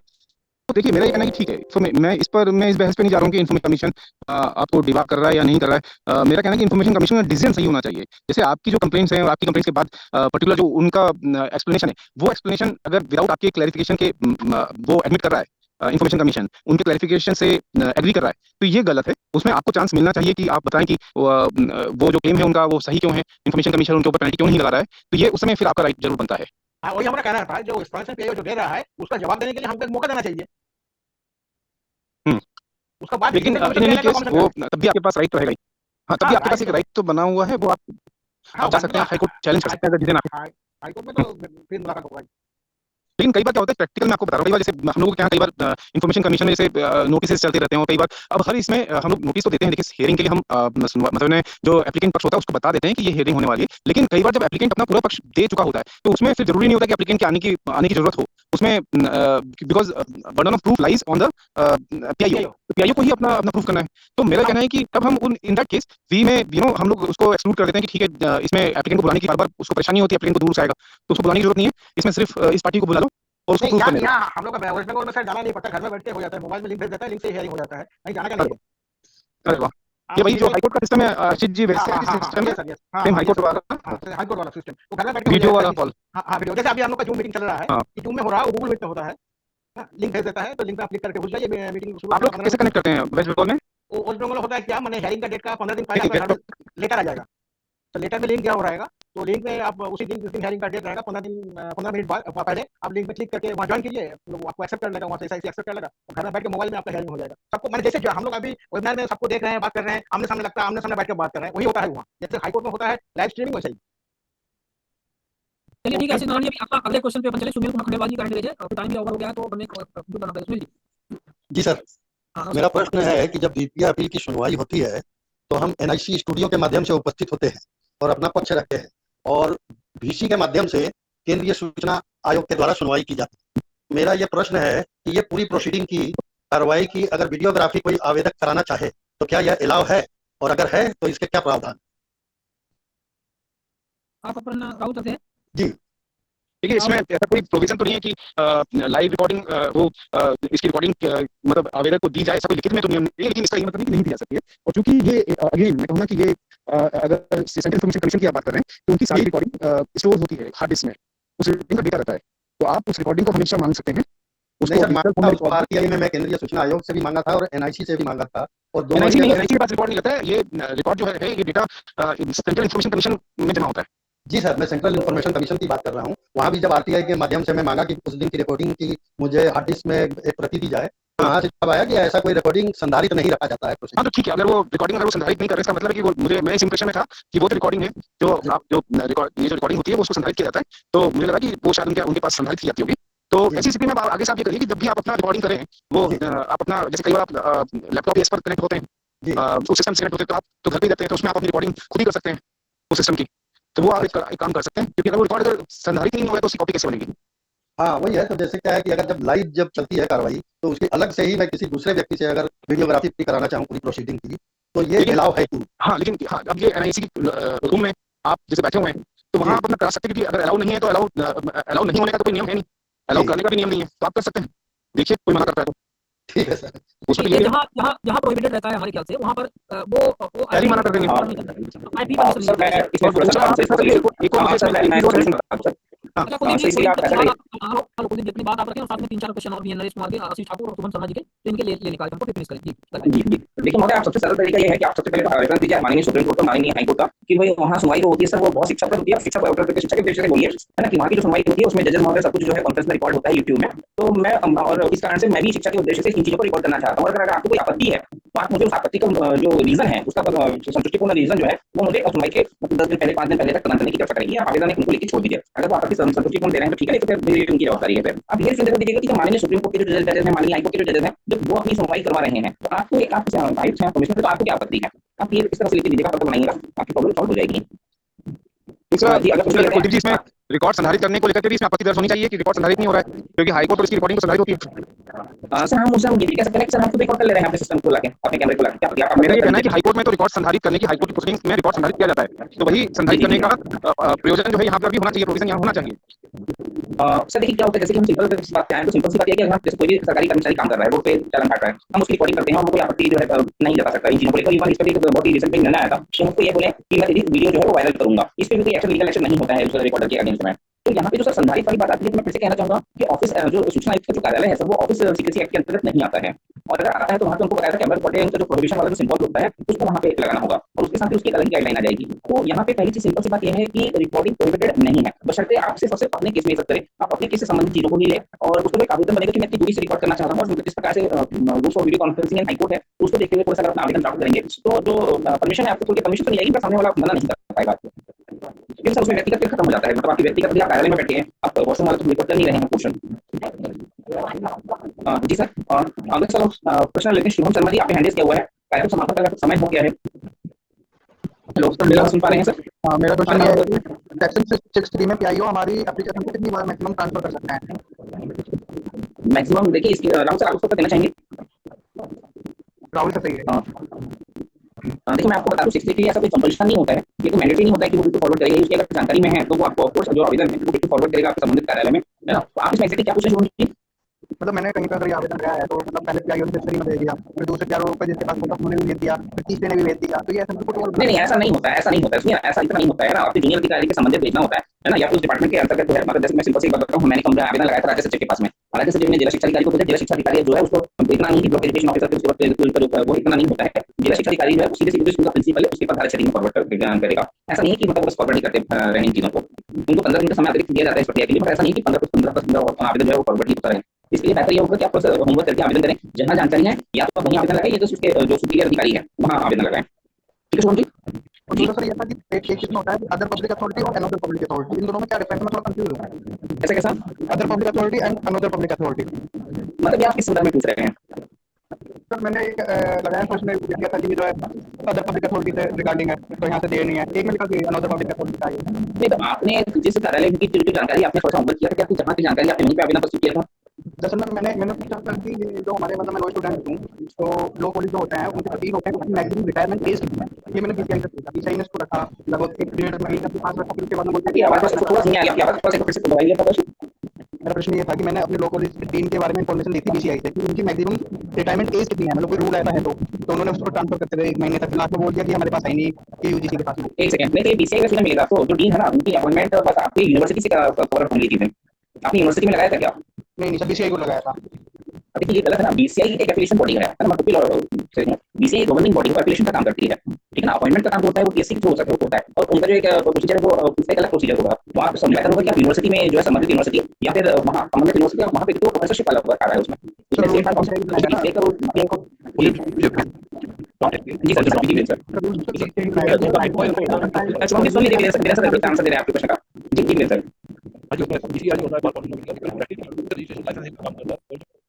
तो देखिए मेरा ये कहना है कि ठीक है, तो मैं इस बहस पे नहीं जा रहा हूँ कि इन्फॉर्मेशन कमीशन आपको डिवार कर रहा है या नहीं कर रहा है। मेरा कहना है कि इन्फॉर्मेशन कमीशन का डिसीजन सही होना चाहिए। जैसे आपकी जो कंप्लेंट्स हैं और आपकी कंप्लेंट्स के बाद पर्टिकुलर जो उनका एक्सप्लेनेशन है, वो एक्सप्लेनेशन अगर विदाउट आपके क्लैरिफिकेशन के वो एडमिट कर रहा है, इन्फॉर्मेशन कमीशन उनके क्लैरिफिकेशन से एग्री कर रहा है, तो ये गलत है। उसमें आपको चांस मिलना चाहिए कि आप बताएं कि वो जो क्लेम है उनका वो सही क्यों है, इन्फॉर्मेशन कमीशन उनके ऊपर पेनल्टी क्यों नहीं लगा रहा है, तो ये उस समय फिर आपका राइट जरूर बनता है। हाँ, वही हमारा कहना था, जो एक्सप्लेनेशन पे जो दे रहा है उसका जवाब देने के लिए हमको एक मौका देना चाहिए। उसका बाद लेकिन वो तब भी आपके पास राइट रहेगा। हाँ, तब भी आपके पास एक राइट तो बना हुआ है, वो आप जा सकते हैं हाई कोर्ट चैलेंज कर सकते हैं अगर डिसीजन आपके। हाई कोर्ट में तो फिर मुलाकात होगा। लेकिन कई बार क्या होता है प्रैक्टिकल में आपको बता रहा हूँ, कई बार जैसे हम लोगों के यहाँ कई बार इन्फॉर्मेशन कमीशन में जैसे नोटिस चलते रहते हैं, और कई बार अब हर इसमें हम लोग नोटिस तो देते हैं, देखिए हियरिंग के लिए हम मतलब जो एप्लीकेंट पक्ष होता है उसको बता देते हैं कि ये हियरिंग होने वाली है। लेकिन कई बार जब एप्लीकेंट अपना पूरा पक्ष दे चुका होता है तो उसमें फिर जरूरी नहीं होता कि एप्लीकेंट के आने की जरूरत हो उसमें, because burden of proof lies on the PIO, तो पीआईओ को ही अपना प्रूफ करना है। तो मेरा कहना है कि तब हम इन दैट केस वी में हम लोग उसको एक्सक्लूड कर देते हैं कि ठीक है, इसमें एप्लीकेंट को बुलाने की बार उसको परेशानी होती है, एप्लीकेंट को दूर से आएगा तो उसको बुलाने की जरूरत नहीं है, इसमें सिर्फ इस पार्टी को बुला लो और उसको प्रूफ करने दो। हम लोग का वेस्ट बंगाल में सर जाना नहीं पड़ता, घर में बैठ के हो जाता है, मोबाइल में लिंक भेज देता है, लिंक से हियरिंग हो जाता है, नहीं जाना का नहीं है। अरे वाह, ये वही जो हाईकोर्ट का सिस्टम है अर्चित जी, वैसे सिस्टम है सेम हाईकोर्ट वाला हाईकोर्ट वाला सिस्टम, वो घर में बैठ के वीडियो वाला कॉल। हाँ वीडियो, जैसे अभी हम लोग का जूम मीटिंग चल रहा है, जूम में हो रहा है, वो गूगल मीट में होता है, लिंक भेज देता है, तो लिंक पे आप क्लिक करके घुस जाइए मीटिंग। आप लोग कैसे कनेक्ट करते हैं वेस्ट बंगाल में? वेस्ट बंगाल होता है क्या, मैंने हियरिंग का डेट का 15 दिन पहले लेटर आ जाएगा, तो लेटर में लिंक क्या हो रहेगा, तो लिंक में आप उसी दिन जिस दिन हियरिंग का डेट रहेगा 15 मिनट बाद पहले आप लिंक में क्लिक करके वहाँ ज्वाइन कीजिए, वो आपको एक्सेप्ट कर लेगा, वहाँ से एक्सेप्ट कर लेगा, घर में बैठ के मोबाइल में आपका हियरिंग हो जाएगा। सबको मैंने जैसे हम लोग अभी वेबिनार में सबको देख रहे हैं, बात कर रहे हैं, आमने सामने लगता है, आमने सामने बैठ के बात कर रहे हैं, वही होता है वहाँ, जैसे हाईकोर्ट में होता है लाइव स्ट्रीमिंग वैसे ही। चलिए ठीक है, नारायण जी आपका अगले क्वेश्चन पे अपन चले, सुनील कुमार खंडेलवाल जी करंट भेजे, अब टाइम भी ओवर हो गया है तो अपन कंप्लीट करना पड़ेगा। सुनील जी सर, मेरा प्रश्न है कि जब DPI अपील की सुनवाई होती है तो हम NIC स्टूडियो के माध्यम से उपस्थित होते हैं और अपना पक्ष रखते हैं, और VC के माध्यम से केंद्रीय सूचना आयोग के द्वारा सुनवाई की जाती है। मेरा ये प्रश्न है कि ये पूरी प्रोसीडिंग की कार्रवाई की अगर वीडियोग्राफी कोई आवेदक कराना चाहे तो क्या यह अलाउ है, और अगर है तो इसके क्या प्रावधान? आप अपना राउट करते हैं जी देखिए, इसमें ऐसा कोई प्रोविजन तो नहीं है कि लाइव रिकॉर्डिंग इसकी रिकॉर्डिंग मतलब आवेदक को दी जाए, ऐसा कोई लिखित में तो नियम नहीं है, लेकिन इसका ये मतलब नहीं कि नहीं दी जा सकती है। और चूंकि ये अगेन मैं कहूँगा कि ये अगर सेंट्रल इंफॉर्मेशन कमीशन की आप बात कर रहे हैं तो उनकी सारी रिकॉर्डिंग स्टोर होती है हार्ड डिस्क में, उस रिकॉर्डिंग का डेटा रहता है, तो आप उस रिकॉर्डिंग को हमेशा मांग सकते हैं। उसको RTI में मैं केंद्रीय सूचना आयोग से भी मांगा था और NIC से भी मांगा था, और दोनों NIC के पास रिकॉर्ड नहीं रहता है, ये रिकॉर्ड जो है ये डेटा सेंट्रल इंफॉर्मेशन कमीशन में जमा होता है। जी सर, मैं सेंट्रल इंफॉर्मेशन कमीशन की बात कर रहा हूँ। वहाँ भी जब RTI के माध्यम से मैं मांगा कि उस दिन की रिकॉर्डिंग की मुझे हार्ड डिस्क में एक प्रति दी जाए, तो वहाँ से जवाब आया कि ऐसा कोई रिकॉर्डिंग संधारित नहीं रखा जाता है। हाँ तो ठीक है, अगर वो संधारित नहीं कर रहे, इसका मतलब है कि मैं इस इंप्रेशन में था कि वो रिकॉर्डिंग है जो आप जो रिकॉर्डिंग होती है वो उसको संधारित किया जाता है, तो मुझे लगा कि वो शायद उनके पास संधारित की जाती होगी। तो ऐसी स्थिति में आगे से आप ये करिए कि जब भी आप अपना रिकॉर्डिंग करें वो आप अपना, जैसे कई बार आप लैपटॉप पर कनेक्ट होते हैं, उस सिस्टम से कनेक्ट होते हैं, तो आप तो घर पे रहते हैं, तो उसमें आप अपनी रिकॉर्डिंग खुद ही कर सकते हैं उस सिस्टम की, तो वो आप एक काम कर सकते हैं, क्योंकि अगर वो रिकॉर्ड अगर संधारित नहीं होगा तो उसकी कॉपी कैसे बनेगी? हाँ वही है, तो जैसे क्या है कि अगर जब चलती है कार्रवाई तो उसकी अलग से ही मैं किसी दूसरे व्यक्ति से अगर वीडियोग्राफी कराना चाहूँ पूरी प्रोसीडिंग की, तो ये अलाउ है कि? हाँ, लेकिन हाँ, अब ये NIC की रूम में आप जैसे बैठे हुए हैं तो वहाँ आप अपना करा सकते हैं, क्योंकि अगर अलाउ नहीं है तो अलाउ नहीं होने का तो कोई नियम है नहीं, अलाउ करने का भी नियम नहीं है, तो आप कर सकते हैं, देखिए कोई मना करता है तो ठीक है सर। जहाँ प्रोहिबिटेड रहता है हमारे ख्याल से वहाँ पर वो पहले मना कर देंगे। अपनी बात आप रखें और साथ में 3-4 क्वेश्चन और भी नरेश कुमार के, आशीष ठाकुर और शुभम शर्मा जी के, तो इनके ले निकाल हमको फिनिश करें। देखिए महोदय, आप सबसे सरल तरीका ये है कि आप सबसे पहले रेफरेंस दीजिए माननीय सुप्रीम कोर्ट और माननीय हाई कोर्ट का, कि भाई वहाँ सुनवाई जो होती है सर वो बहुत शिक्षा पर होती है, शिक्षा के उद्देश्य से बोलिए, है ना, कि वहाँ की जो सुनवाई होती है उसमें जजेस महोदय सब कुछ जो है कॉन्फ्रेंस में रिकॉर्ड होता है यूट्यूब में, तो मैं और इस कारण से मैं भी शिक्षा के उद्देश्य से इन चीजों को रिकॉर्ड करना चाहता हूँ। अगर आपको कोई आपत्ति है तो आप मुझे उस आपत्ति का जो रीजन है उसका संतुष्टिपूर्ण रीजन जो है वो मुझे सुनवाई के 10 दिन पहले 5 दिन पहले तक प्रदान करने की व्यवस्था करेंगे, आप आवेदन उनको लिखकर छोड़ दीजिए। अगर वो आपत्ति संतुष्टिपूर्ण दे रहे हैं तो ठीक है, नहीं तो फिर भी उनकी जवाबदारी है। फिर आप ये सुनते हुए देखिएगा कि माननीय सुप्रीम कोर्ट के जो जजेस हैं, माननीय हाई कोर्ट के जो जजेस हैं, जब वो अपनी सुनवाई करवा रहे हैं तो आपको एक आप आयुक्त हैं, कमिश्नर, तो आपको क्या आपत्ति है? आप ये इस तरह से लिख के दीजिएगा, पत्र बनाइएगा, आपकी प्रॉब्लम सॉल्व हो जाएगी। कुलदीप जी, इसमें रिकॉर्ड संधारित करने को लेकर के भी इसमें आपत्ति दर्ज होनी चाहिए कि रिकॉर्ड संधारित नहीं हो रहा है, क्योंकि हाई कोर्ट और इसकी रिकॉर्डिंग तो संधारित होती है। सर हम ये भी कह सकते हैं कि सर हम खुद रिकॉर्ड कर ले रहे हैं अपने सिस्टम को लाके, अपने कैमरे को लाके। मेरा ये कहना है कि हाई कोर्ट में तो रिकॉर्ड संधारित करने की, हाई कोर्ट की प्रोसीडिंग्स में रिकॉर्ड संधारित किया जाता है, तो वही संधारित करने का प्रयोजन जो है यहाँ पर भी होना चाहिए, प्रोविजन यहाँ होना चाहिए। सर देखिए क्या होता है, जैसे कि हम सिंपल सी बात आए तो सिंपल सी बात है कि अगर जैसे कोई भी सरकारी कर्मचारी काम कर रहा है, रोड पे चालान काट रहा है, हम उसकी रिकॉर्डिंग करते हैं, हमको कोई आपत्ति जो है नहीं जता सकता इन चीजों को लेकर। इवन इस पर एक बहुत ही रिसेंट में निर्णय आया था कि हमको ये बोले कि मैं तेरी वीडियो जो है वो वायरल करूंगा, इस पे भी कोई एक्शन, लीगल एक्शन नहीं होता है उस रिकॉर्डर के अगेंस्ट में। तो यहाँ पे जो सर संधारित वाली बात आती है, तो मैं फिर से कहना चाहूंगा कि ऑफिस जो सूचना आयुक्त का जो कार्यालय है सर, वो ऑफिस सीक्रेसी एक्ट के अंतर्गत नहीं आता है, और अगर आता है तो वहाँ पे उनको बताया था कैमरा रिकॉर्डिंग का जो प्रोहिबिशन वाला जो सिंबल होता है उसको वहाँ पे लगाना होगा, और उसके साथ ही उसकी अलग ही गाइडलाइन आ जाएगी। तो यहाँ पे पहली चीज सिंपल सी बात यह है कि रिकॉर्डिंग प्रोहिबिटेड नहीं है, बशर्ते आप सिर्फ और सिर्फ अपने केस में सब करें, आप अपने केस से संबंधित चीजों को ही ले और उसको एक आवेदन बनेगा कि मैं इतनी दूरी से रिकॉर्ड करना चाहता हूँ, और जिस प्रकार से rules of video conferencing and high court है उसको देखते हुए थोड़ा सा अपना आवेदन ड्राफ्ट करेंगे, तो जो परमिशन है आपको थोड़ी परमिशन तो मिलेगी, पर सामने वाला मना नहीं कर पाएगा, क्योंकि सर उसमें व्यक्तिगत खत्म हो जाता है। मतलब आपकी व्यक्तिगत भी, आप कार्यालय में बैठे हैं, आप वॉशरूम वाले तो रिकॉर्ड कर नहीं रहे हैं पोर्शन। जी सर, अगर चलो प्रश्न लेते हैं शुभम शर्मा जी, आपने हैंडल किया हुआ है, कार्यक्रम समापन का समय हो गया है। हेलो सर, मेरा सुन पा रहे हैं सर? मेरा क्वेश्चन ये है कि सेक्शन 6.3 में पीआईओ हमारी एप्लीकेशन को कितनी बार मैक्सिमम ट्रांसफर कर सकते हैं? मैक्सिमम देखिए इसकी राहुल सर आप उसको देना चाहेंगे? राहुल सर सही है। देखिए मैं आपको बता दूं 63 ऐसा कोई कंपल्शन नहीं होता है, ये तो मैंडेटरी नहीं होता है कि वो बिल्कुल फॉरवर्ड करेगा, उसकी अगर जानकारी में है तो वो आपको ऑफ कोर्स जो आवेदन है वो बिल्कुल फॉरवर्ड करेगा आपके संबंधित कार्यालय में, है ना? तो आप इसमें एक्चुअली क्या पूछना चाहेंगे? मतलब मैंने कहीं पर आवेदन लगाया है तो मतलब पहले पीआईओ ने 6 में भेज दिया, फिर दूसरे 4 रुपए जिसके पास होता उन्होंने भी भेज दिया, फिर तीसरे ने भी भेज दिया, तो ये ऐसा बिल्कुल नहीं ऐसा नहीं होता है, ऐसा नहीं होता है, इसमें ऐसा इतना नहीं होता है ना, आपके जूनियर अधिकारी के संबंधित भेजना होता है ना, या उस डिपार्टमेंट के अंतर्गत है। मतलब जैसे मैं सिंपल सी बात बताऊं, मैंने कंप्लेंट आवेदन लगाया था राज्य सचिव के पास में, राज्य सचिव ने जिला शिक्षा अधिकारी को भेजा, जिला शिक्षा अधिकारी जो है उसको इतना नहीं कि ब्लॉक एजुकेशन ऑफिसर वो इतना नहीं होता है, जिला शिक्षा अधिकारी जो है सीधे सीधे स्कूल का प्रिंसिपल है, उसके बाद राज्य सचिव में फॉरवर्ड करेगा। ऐसा नहीं है कि मतलब बस फॉरवर्ड नहीं करते रहने इन चीजों को, उनको 15 दिन का समय अतिरिक्त दिया जाता है इस प्रक्रिया के लिए, पर ऐसा नहीं कि 15 आवेदन जो है वो फॉरवर्ड ही होता है। इसलिए बेहतर ये होगा कि आप होमवर्क करके आवेदन करें, जहां जानकारी है या तो वहीं आवेदन लगाएं, या तो उसके जो सुपीरियर अधिकारी है वहां आवेदन लगाएं। ठीक है शुभम जी? और दूसरा सर ये था कि एक कितना होता है अदर पब्लिक अथॉरिटी और अनदर पब्लिक अथॉरिटी, इन दोनों में क्या डिफरेंस है? मैं थोड़ा कंफ्यूज हूं। ऐसा कैसा? Other public authority and another public authority, मतलब आप किस संदर्भ में पूछ रहे हैं? सर मैंने एक लगाया प्रश्न किया था कि जो है अदर पब्लिक अथॉरिटी से रिगार्डिंग है, तो यहाँ से दे नहीं है, एक में लिखा कि अनदर पब्लिक अथॉरिटी का है। नहीं तो आपने जिस कार्यालय की जो जानकारी आपने थोड़ा होमवर्क किया था, क्या जहाँ की जानकारी आपने वहीं पे आवेदन प्रस्तुत किया था? दरअसल मैंने पूछा था कि जो हमारे मतलब मैं लॉ स्टूडेंट हूँ, तो लॉ कॉलेज जो होते हैं उनके प्रतीक होते हैं मैक्सिमम रिटायरमेंट एज कितना है, ये मैंने बीसीआई से पूछा, बीसीआई ने इसको रखा लगभग 1.5 महीने के 5 रखा, फिर उसके बाद में बोलते हैं कि आवाज थोड़ा नहीं आ रही, आपकी आवाज थोड़ा सा फिर से दबाइए प्रकाश। मेरा प्रश्न ये था कि मैंने अपने लॉ कॉलेज के डीन के बारे में इन्फॉर्मेशन ली थी बीसीआई से कि उनकी मैक्सिमम रिटायरमेंट एज कितनी है, मतलब कोई रूल ऐसा है तो उन्होंने उसको ट्रांसफर करते रहे 1 महीने तक, लास्ट में बोल दिया कि हमारे पास है नहीं, कि यूजीसी के पास है। एक सेकंड, नहीं तो ये बीसीआई का सुना मिलेगा आपको, जो डीन है ना उनकी अपॉइंटमेंट बस आपकी यूनिवर्सिटी से फॉरवर्ड होने की थी, आपने यूनिवर्सिटी में लगाया था क्या? नहीं सर, बीसीआई को लगाया था। देखिए ये गलत है ना, बीसीआई एक एफिलिएशन बॉडी है ना, मतलब बीसीआई गवर्निंग बॉडी को एफिलिएशन का काम करती है, ठीक है ना? अपॉइंटमेंट का काम होता है वो पीएससी के थ्रू होता है, और उनका जो एक प्रोसीजर है वो उसका अलग प्रोसीजर होगा। तो आप समझ होगा कि आप यूनिवर्सिटी में जो है संबंधित यूनिवर्सिटी या फिर वहाँ संबंधित यूनिवर्सिटी वहाँ पे तो प्रोफेसरशिप वाला आ रहा है उसमें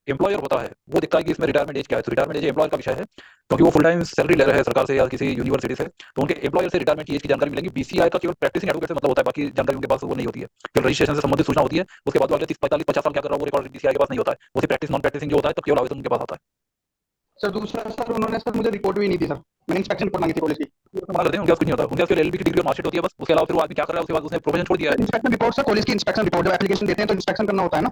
एम्प्लॉयर होता है वो दिखता है कि इसमें रिटायरमेंट एज क्या है, तो रिटायरमेंट एज एम्प्लॉयर का विषय है, क्योंकि वो फुल टाइम सैलरी ले रहे हैं सरकार से या किसी यूनिवर्सिटी से, तो उनके एम्प्लॉयर से रिटायरमेंट एज की जानकारी मिलेगी। बीसीआई का केवल प्रैक्टिसिंग एडवोकेट से मतलब होता है, बाकी जानकारी उनके पास वो नहीं होती है, केवल रजिस्ट्रेशन से संबंधित सूचना होती है। उसके बाद 30, 45, 50 साल क्या कर रहा है वो रिकॉर्ड बीसीआई के पास नहीं होता है, वो प्रैक्टिस नॉन प्रैक्टिसिंग जो होता है तो केवल आवेदन उनके पास आता है। सर दूसरा सर उन्होंने सर मुझे रिपोर्ट भी नहीं दी सर, मैंने इंस्पेक्शन रिपोर्ट मांगी थी कॉलेज की, करते हैं उनके पास कुछ नहीं होता, उनके पास एलएलबी की डिग्री और मार्कशीट होती है बस, उसके अलावा फिर वो आदमी क्या कर रहा है उसके बाद उसने प्रोफेशन छोड़ दिया है। इंस्पेक्शन रिपोर्ट सर कॉलेज की इंस्पेक्शन रिपोर्ट, जब एप्लीकेशन देते हैं तो इंस्पेक्शन करना होता है ना।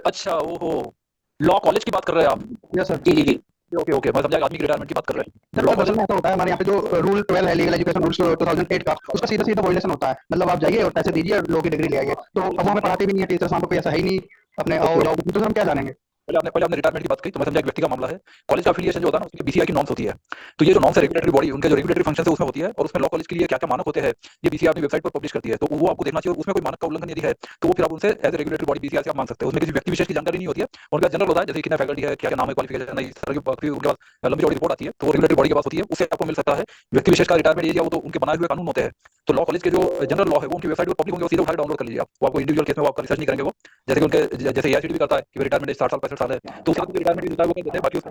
अच्छा ओहो, लॉ कॉलेज की बात कर रहे हैं आप? Yes sir. जी जी जी ओके ओके, मैं समझा आदमी की रिटायरमेंट की बात कर रहे हैं। लॉ कॉलेज में ऐसा होता है, हमारे यहाँ पे जो रूल 12 है लीगल एजुकेशन रूल्स 2008 का, उसका सीधा सीधा वायलेशन होता है। मतलब आप जाइए और पैसे दीजिए और लॉ की डिग्री ले आइए, तो अब वो हमें पढ़ाते भी नहीं है टीचर्स, वहाँ पे कोई ऐसा है ही नहीं अपने आओ जाओ, तो हम क्या जानेंगे? पहले आपने रिटायरमेंट की बात कही, तो मैं समझा एक व्यक्ति का मामला है। कॉलेज का एफिलिएशन जो होता है ना, उसके बीसीआई की नॉर्म्स होती है। तो ये जो नॉर्म्स है, रेगुलेटरी बॉडी, उनके जो रेगुलेटरी फंक्शन है उसमें होती है, और उसमें लॉ कॉलेज के लिए क्या क्या मानक होते हैं, ये बीसीआई अपनी वेबसाइट पर पब्लिश करती है। तो वो आपको देखना चाहिए, और उसमें कोई मानक का उल्लंघन यदि है तो वो फिर आप उनसे as a regulatory body BCI से आप मांग सकते हैं। उसमें किसी व्यक्ति विशेष की जानकारी नहीं होती है, उनका जनरल होता है, जैसे कितना फैकल्टी है, क्या क्या नाम है, क्वालिफिकेशन है, इस तरह की उनके पास लंबी चौड़ी रिपोर्ट आती है, तो वो रेगुलेटरी बॉडी के पास होती है, उससे आपको मिल सकता है। व्यक्ति विशेष का रिटायरमेंट एरिया वो तो उनके बनाए हुए कानून होते हैं। तो लॉ कॉलेज के जो जनरल लॉ है वो उनकी वेबसाइट पर पब्लिक होंगे, सीधे उठा डाउनलोड कर लीजिए आप। वो आपको इंडिविजुअल केस में वो आपका रिसर्च नहीं करेंगे, वो जैसे कि उनके जैसे एआईसीटी भी करता है कि रिटायरमेंट 60 साल 65 साल है, तो उसका रिटायरमेंट भी होता है, वो कहते हैं बाकी उसका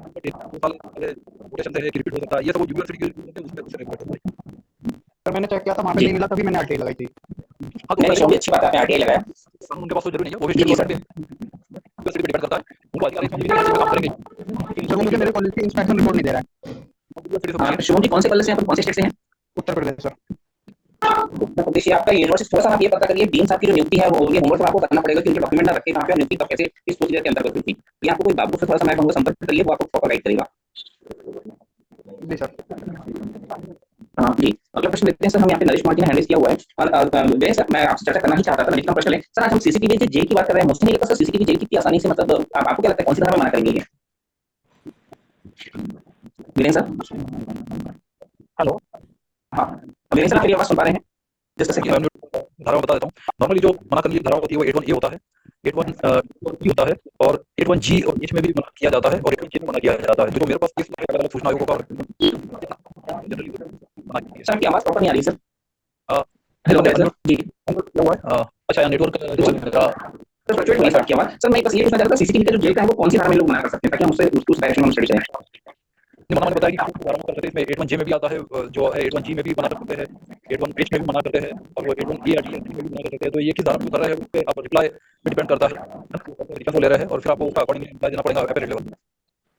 रोटेशन से रिपीट हो सकता है। ये सब यूनिवर्सिटी के उसमें दूसरे रेगुलेट होता है। सर मैंने चेक किया था, वहां पे नहीं मिला, तभी मैंने आरटीआई लगाई थी। हाँ, तो नहीं, अच्छी बात है, आपने आरटीआई लगाया। कानून उनके पास तो जरूरी नहीं है, वो भी स्टेट गवर्नमेंट पे डिपेंड करता है, उनको अधिकार है, काम करेंगे। सर वो मुझे मेरे कॉलेज की इंस्पेक्शन रिपोर्ट नहीं दे रहा है। शुभम जी, कौन से कॉलेज से हैं, कौन से स्टेट से हैं? उत्तर प्रदेश सर। उत्तर प्रदेश से आपका यूनिवर्सिटी, थोड़ा सा आप ये पता करिए, डीन साहब की जो नियुक्ति है वो ये होमवर्क आपको करना पड़ेगा कि उनके डॉक्यूमेंट ना रखे कहाँ पे, नियुक्ति कब कैसे किस प्रोसीजर के अंतर्गत हुई थी। ये आपको कोई बाबू से थोड़ा सा मैं कहूँगा संपर्क करिए, वो आपको प्रॉपर गाइड करेगा। जी सर। हाँ जी, अगला प्रश्न देखते हैं सर, हम यहाँ पे नरेश कुमार जी ने हैंडल किया हुआ है। और सर मैं आपसे चर्चा करना ही चाहता था, नरेश का प्रश्न है सर, आज हम सीसीटीवी जेल की बात कर रहे हैं, मुझे नहीं लगता सर सीसीटीवी जेल कितनी आसानी से, मतलब आपको क्या लगता है कौन सी धारा में मना करेंगे ये? वीरेंद्र सर, हेलो, हाँ वीरेंद्र सर, आप मेरी आवाज सुन पा रहे हैं? जैसे कि धारा बता देता हूँ। नॉर्मली जो मना करने की धारा होती है वो 81A होता है, 81G होता है, और 81G और H में भी मना किया जाता है, और 81J में मना किया जाता है। जो मेरे पास अलग सूचना आयोग का सर आपकी आवाज प्रॉपर नहीं आ रही सर। हेलो सर जी, अच्छा नेटवर्क आपकी आवाज सर, मैं बस ये पूछना चाहता था सीसीटीवी का जो जेल का है वो कौन सी धारा में लोग मना कर सकते हैं, ताकि हम उससे उस डायरेक्शन में स्टडी करें। मना मैंने बताया कि धारा कर सकते हैं, इसमें 81J में भी आता है, जो है 81G में भी मना करते हैं, 81H में भी मना करते हैं, और वो 81E में भी मना करते हैं। तो ये किस धारा में कर रहे हैं उस पर आप रिप्लाई पे डिपेंड करता है, ले रहे हैं, और फिर आपको अकॉर्डिंगली रिप्लाई देना पड़ेगा एपेरेट लेवल।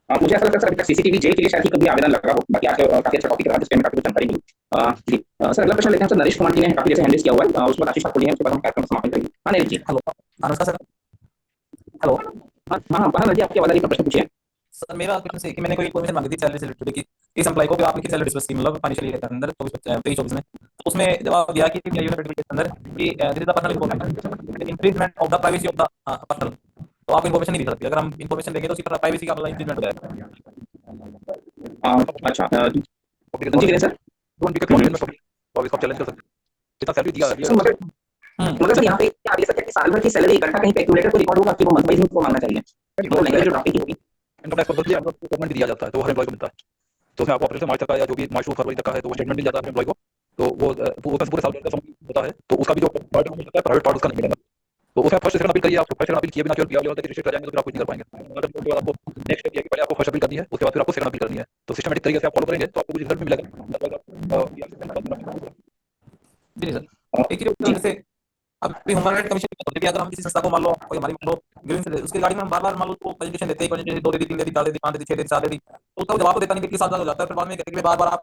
मुझे ऐसा लगता है सर अभी तक सीसीटीवी जेल के लिए शायद ही कभी आवेदन लगा हो, बाकी आज काफी अच्छा टॉपिक रहा जिसमें हमें काफी कुछ जानकारी मिली। जी सर, अगला प्रश्न लेते हैं सर, नरेश कुमार जी ने काफी जैसे हैंडल किया हुआ है, उसमें आशीष आपको लिए हैं, उसके बाद हम कार्यक्रम समापन करेंगे। हाँ नरेश जी, हेलो नमस्कार सर। हेलो, हाँ हाँ जी, आपकी आवाज आ रही है, प्रश्न पूछिए। सर मेरा क्वेश्चन है कि मैंने कोई इन्फॉर्मेशन मांगी थी सैलरी से रिलेटेड कि इस एम्प्लॉय को आपने किस सैलरी डिस्कस की, मतलब फाइनेंशियल ईयर के अंदर 23-24 में, तो उसमें जवाब दिया कि यूनिवर्सिटी के अंदर कि this is the personal information, infringement of the privacy of the personal, तो आप इन्फॉर्मेशन नहीं दे सकते। अगर हम इन्फॉर्मेशन देंगे तो उसी पर प्राइवेसी का मतलब इंफ्रिंजमेंट हो जाएगा। अच्छा जी सर, चैलेंज कर सकते कितना सैलरी दिया मगर सर यहाँ पे क्या दे सकते हैं कि साल भर की सैलरी इकट्ठा कहीं पे कैलकुलेटर को रिकॉर्ड होगा कि वो मंथ वाइज को मांगना चाहिए, वो नहीं जो टॉपिक होगी इनकम टैक्स पर्पस के लिए आपको स्टेटमेंट दिया जाता है, तो हर एम्प्लॉय को मिलता है। तो उसमें आपको अप्रैल से मार्च तक का या जो भी मार्च टू फरवरी तक का है, तो वो स्टेटमेंट मिल जाता है एम्प्लॉय को, तो वो पूरे साल का होता है। तो उसका भी जो पार्ट मिलता है, प्राइवेट पार्ट उसका नहीं मिलेगा। तो उसमें फर्स्ट सेकंड अपील करिए, आप फर्स्ट अपील किए बिना केवल पीआर होता है कि रजिस्टर कर जाएंगे तो फिर आप कुछ नहीं कर पाएंगे। आपको नेक्स्ट स्टेप ये कि पहले आपको फर्स्ट अपील करनी है, उसके बाद फिर आपको सेकंड अपील करनी है। तो सिस्टमैटिक तरीके से आप फॉलो करेंगे तो आपको कुछ रिजल्ट भी मिलेगा। जी सर, एक ही जैसे अभी ह्यूमन राइट कमीशन की होती है, अगर हम किसी संस्था को मान लो कोई हमारी मान लो ग्रीन से उसके गाड़ी में हम बार-बार मान लो उसको प्रेजेंटेशन देते हैं, प्रेजेंटेशन 2 दे दी, 3 दे दी, 4 दे दी, 5 दे दी, 6 दे दी, 7 दे दी, तो उसका जवाब तो देता नहीं, 7 साल हो जाता है। फिर बाद में कहते हैं कि बार-बार आप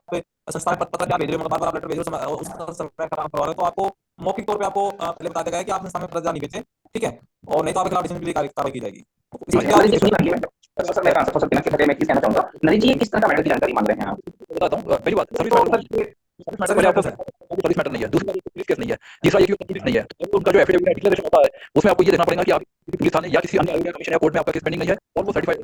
संस्था में पत्र क्या भेज रहे हो, मतलब बार-बार आप लेटर भेज रहे हो, उसका सर्वे काम करवा रहे हो, तो आपको मौखिक तौर पे आपको पहले बता देगा कि आपने संस्था में पत्र नहीं भेजे, ठीक है, और नहीं तो आपके खिलाफ डिसिप्लिनरी के लिए कार्रवाई की जाएगी। इसमें क्या सर मैं आंसर हो सकते हैं कि मैं किस कहना चाहूंगा। नरेश जी, किस तरह का मैटर की जानकारी मांग रहे हैं आप? बताता हूँ। पहली बात सर्विस मैटर नहीं है, दूसरा पुलिस केस नहीं है, तीसरा ये कि पुलिस नहीं है, तो उनका जो एफिडेविट डिक्लेरेशन होता है उसमें आपको ये देखना पड़ेगा कि आप पुलिस थाने या किसी अन्य कमीशन या कोर्ट में आपका केस पेंडिंग नहीं है और वो सर्टिफाइड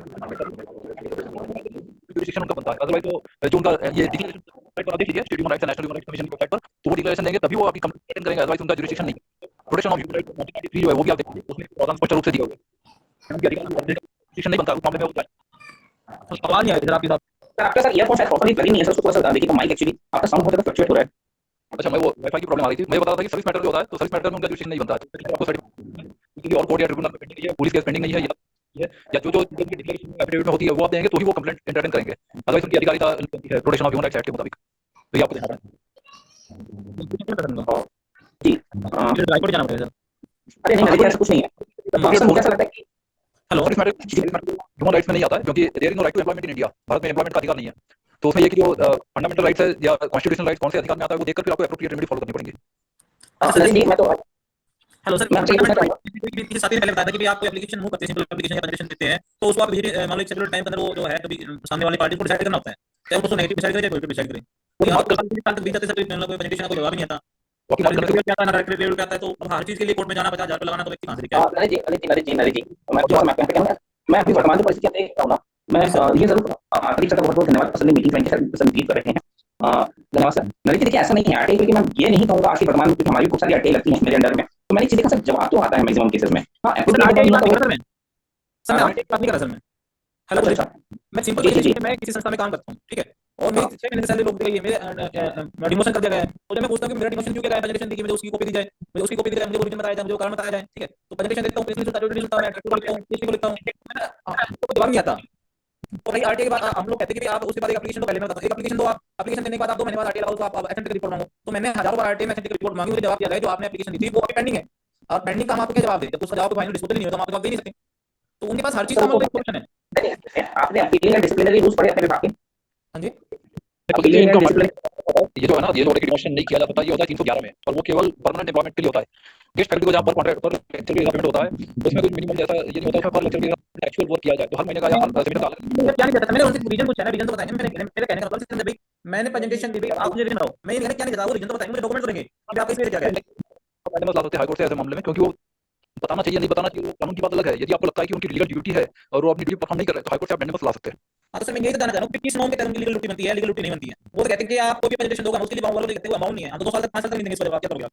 जुरिडिक्शन उनका बनता है। अदरवाइज तो जो उनका ये डिक्लेरेशन पर देख लीजिए state human rights national human rights commission की वेबसाइट पर, तो वो डिक्लेरेशन देंगे तभी वो आपकी कंप्लेंट करेंगे, अदरवाइज उनका जुरिडिक्शन नहीं है। प्रोटेक्शन ऑफ ह्यूमन राइट्स 1993 जो है वो भी आप देखिए, उसमें प्रावधान स्पष्ट रूप से दिया हुआ है, उनके अधिकार जुरिडिक्शन नहीं बनता उस मामले में होता है। सवाल नहीं आया आपके साथ सर, आपका सर ईयरफोन शायद प्रॉपर्ली लगी नहीं है सर, उसको थोड़ा सा देखिए, माइक एक्चुअली आपका साउंड बहुत ज्यादा फ्लक्चुएट हो रहा है। अच्छा, मैं वो वाईफाई की प्रॉब्लम आ रही थी, मैं बता रहा था कि सर्विस मैटर जो होता है तो सर्विस मैटर में उनका जुरिडिक्शन नहीं बनता है, आपको सर्टिफिकेट और कोर्ट या ट्रिब्यूनल पेंडिंग नहीं है, पुलिस केस पेंडिंग नहीं है, या जो डिक्लेरेशन एफिडेविट में होती है वो आप देंगे तो ही वो कंप्लेंट एंटरटेन करेंगे, अदरवाइज उनकी अधिकारिता protection of human rights act के मुताबिक, तो ये आपको देखना है। जी राइट जाना पड़ेगा सर। अरे नहीं, ऐसा कुछ नहीं है। मुझे ऐसा लगता है कि hello, service matter human rights में नहीं आता है क्योंकि there is no right to employment in India, Bharat में एम्प्लॉयमेंट का अधिकार नहीं है। तो उसमें ये कि जो फंडामेंटल राइट्स है या कॉन्स्टिट्यूशनल राइट्स कौन से अधिकार में आता है वो देखकर फिर आपको एप्रोप्रिएट रेमेडी फॉलो करनी पड़ेगी। मैं तो हेलो सर, किसी साथी ने पहले बताया था कि भाई आप एप्लीकेशन मूव करते हैं, सिंपल एप्लीकेशन या कंडीशन देते हैं, तो उसको आप मान लो एक शेड्यूल टाइम के अंदर वो जो है कभी सामने वाली पार्टी को डिसाइड करना होता है, चाहे वो नेगेटिव डिसाइड करे या पॉजिटिव डिसाइड करे। तो यहाँ पर साल तक बीत जाते सर, मतलब कोई प्रेजेंटेशन का कोई जवाब नहीं आता, क्या आता है, तो हर चीज के लिए कोर्ट में जाना 50,000 रुपये लगाना, तो व्यक्ति कहां से क्या। नरेश जी, मैं मैं अभी वर्तमान जो परिस्थिति देख रहा हूँ ना, मैं ये जरूर आंतरिक सर का बहुत बहुत धन्यवाद पसंद मीटिंग संदीप कर रहे हैं। धन्यवाद सर। नरेश देखिए ऐसा नहीं है आरटीआई क्योंकि मैं ये नहीं कहूँगा आज के वर्तमान में हमारी बहुत सारी आरटीआई लगती है मेरे अंडर में, तो मैंने चीजें का सर जवाब तो आता है मैक्सिमम केसेस में। हाँ हेलो मैं सिंपल मैं किसी संस्था में काम करता हूँ, ठीक है, और मेरी 6 महीने से सैलरी रोक दी गई है, मेरे डिमोशन कर दिया गया है। तो जब मैं पूछता हूँ कि मेरा डिमोशन क्यों किया गया है, प्रेजेंटेशन दी कि मुझे उसकी कॉपी दी जाए, मुझे उसकी कॉपी दी जाए, मुझे रीजन बताया जाए, मुझे कारण बताया जाए, ठीक है। तो प्रेजेंटेशन देखता हूँ, पेशेंट सुनता हूँ, सुनता हूँ, मैं ट्रैक्टर लिखता हूँ, पीएचडी को लिखता हूँ, तो जवाब नहीं आता। तो भाई आरटीआई के बाद हम लोग कहते हैं कि आप उसके बाद एक एप्लीकेशन तो पहले मैं बताता हूँ, एक एप्लीकेशन दो, आप एप्लीकेशन देने के बाद आप 2 महीने बाद आरटीआई लगाओ, तो आप एफएमटी की रिपोर्ट मांगो। तो मैंने हजारों बार आरटीआई में एफएमटी की रिपोर्ट मांगी, मुझे जवाब दिया गया जो आपने एप्लीकेशन दी थी वो अभी पेंडिंग है, और पेंडिंग का हम आपको क्या जवाब दें जब उसका जवाब फाइनल डिस्पोजल नहीं होता, हम आपको जवाब दे नहीं सकते। तो उनके पास हर चीज का मतलब क्वेश्चन है। आपने अपीलिंग एंड डिसिप्लिनरी रूल्स पढ़े अपने विभाग के? हाँ जी, ये जो है ना, ये जो डिमोशन नहीं किया जा सकता, ये होता है 311 में, और वो केवल परमानेंट एम्प्लॉयमेंट के लिए होता है। गेस्ट फैकल्टी को जहाँ पर कॉन्ट्रैक्ट पर लेक्चर के पेमेंट होता है, उसमें कुछ मिनिमम जैसा ये नहीं होता है पर लेक्चर के एक्चुअल वर्क किया जाए तो हर महीने का या हर सेमेस्टर का क्या नहीं कहता, मैंने उनसे रीजन पूछा ना, रीजन तो बताएंगे। मेरे कहने का मतलब सिर्फ भाई मैंने प्रेजेंटेशन दी, भाई आप मुझे रीजन बताओ, मैं ये क्या नहीं कहता, वो रीजन तो बताएंगे, मुझे डॉक्यूमेंट तो देंगे कि आप इसमें क्या क्या है। ला सकते हैं हाईकोर्ट से ऐसे मामले में, क्योंकि वो बताना चाहिए नहीं बताना चाहिए वो कानून की बात अलग है। यदि आपको लगता है कि उनकी लीगल ड्यूटी है और वो अपनी ड्यूटी परफॉर्म नहीं कर रहे तो हाईकोर्ट से आप मैंडेमस ला सकते हैं। हाँ तो सर मैं ये जानना चाह रहा हूँ कि किस नॉर्म के तहत उनकी लीगल ड्यूटी बनती है, लीगल ड्यूटी नहीं बनती है। वो तो कहते हैं कि आप कोई भी प्रेजेंटेशन दोगे उसके लिए अमाउंट वालों कहते हैं अमाउंट नहीं है, हम तो 2 साल तक 5 साल तक नहीं देंगे, इस पर आप क्या करोगे आप?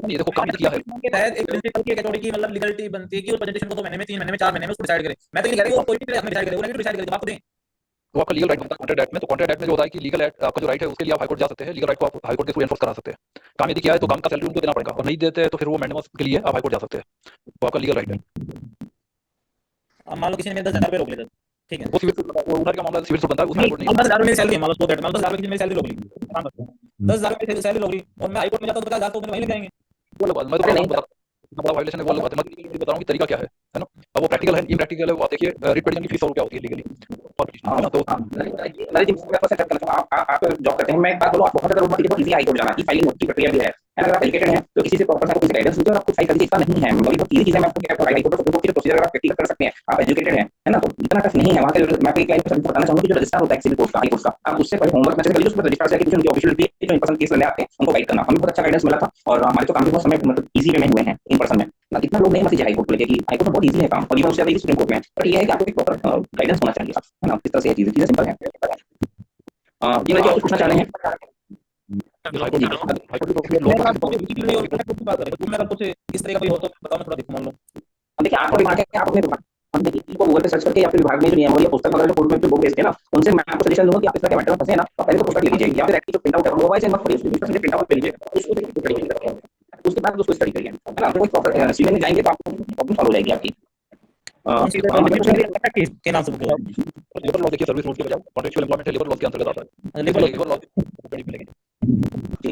ये देखो काम किया है के तहत एक प्रिंसिपल की कैटेगरी की मतलब लीगलिटी बनती है कि वो प्रेजेंटेशन को 2 महीने में, 3 महीने में, 4 महीने में उसको डिसाइड करे। मैं तो ये कह रहा हूँ कोई भी डिसाइड करे, वो नहीं डिसाइड करे जब आपको दें वो आपका लीगल राइट बनता है कॉन्ट्रैक्ट एक्ट में। तो कॉन्ट्रैक्ट एक्ट में जो होता है कि लीगल एक्ट आपका जो राइट है उसके लिए आप हाईकोर्ट जा सकते हैं, लीगल राइट को आप हाईकोर्ट के थ्रू एनफोर्स करा सकते हैं। काम यदि किया है तो काम का सैलरी उनको देना पड़ेगा, और नहीं देते तो फिर वो मैंडेमस के लिए आप हाईकोर्ट जा सकते हैं, वो आपका लीगल राइट है। अब मान लो किसी ने मेरे 10,000 रुपए रोक लिया, ठीक है, वो सिविल वो उधर का मामला सिविल सूट बनता है, उसमें हाईकोर्ट नहीं 10,000 मेरी सैलरी है, मान लो 10,000 रुपए की मेरी सैलरी रोक ली, 10,000 मेरी सैलरी रोक ली और मैं हाईकोर्ट में जाता हूँ तो 50,000 तो मेरे वहीं लग जाएंगे। वो लोग मैं तो नहीं बता बड़ा वायलेशन है, वो लोग बात है, मैं बता रहा हूँ कि तरीका क्या है ना। अब वो प्रैक्टिकल है इम्प्रैक्टिकल है, वो आप देखिए रिट पिटीशन की फीस और क्या होती है लीगली है ना। तो आप जॉब करते हैं, मैं एक बात बोलूं, आप बहुत ज्यादा बहुत इजी हाईकोर्ट जाना की फाइलिंग की प्रक्रिया भी है। अगर आप एजुकेटेड हैं तो किसी से प्रॉपर कुछ गाइडेंस लेते हो और आपको फाइल करने की इच्छा नहीं है, मतलब बहुत इजी चीज है। मैं आपको क्या कहता हूँ हाईकोर्ट को प्रोसीजर आप प्रैक्टिस कर सकते हैं, आप एजुकेटेड हैं है ना, तो इतना टफ नहीं है। वहां पे मैं आपको एक बताना चाहूंगा कि जो रजिस्ट्रार होता है सिविल कोर्ट का, हाईकोर्ट का, आप उससे पहले होमवर्क मैसेज करिए, उसमें रजिस्ट्रार से कि जो ऑफिशियल जो इन पर्सन केस लेने आते हैं उनको गाइड करना। हमें बहुत अच्छा गाइडेंस मिला था और हमारे तो काम भी बहुत समय मतलब इजी वे में हुए हैं इन पर्सन में ना। कितना लोग नहीं मसीज हाईकोर्ट को लेके कि हाईकोर्ट में बहुत इजी है काम, और ये उससे ज्यादा सुप्रीम कोर्ट में, बट ये है कि आपको एक प्रॉपर गाइडेंस होना चाहिए है ना। इस तरह से चीजें सिंपल है। जी मैं कुछ पूछना चाह रहे हैं इस तरह का कोई हो तो बताओ थोड़ा देखो। मान लो देखिए आपको विभाग है, आप अपने हम देखिए को गूगल पे सर्च करके या फिर विभाग में जो नियम या पुस्तक वगैरह जो कोर्ट में जो बुक भेजते हैं ना, उनसे मैं आपको सजेशन दूंगा कि आप इस तरह के मैटर में फंसे ना तो पहले तो पुस्तक ले लीजिए या फिर एक्टिव प्रिंट आउट करवा है मत पढ़िए, उसको प्रिंट आउट ले लीजिए, उसको देखिए उसके बाद उसको स्टडी करिए है ना। तो कोई प्रॉपर सीधे में जाएंगे तो आपको प्रॉब्लम सॉल्व हो जाएगी आपकी। के नाम से बुक लेबर लॉ देखिए, सर्विस रूल्स के बजाय कॉन्ट्रैक्चुअल एम्प्लॉयमेंट है, लेबर लॉ के अंतर्गत आता है। लेबर लॉ बड़ी मिलेगी जी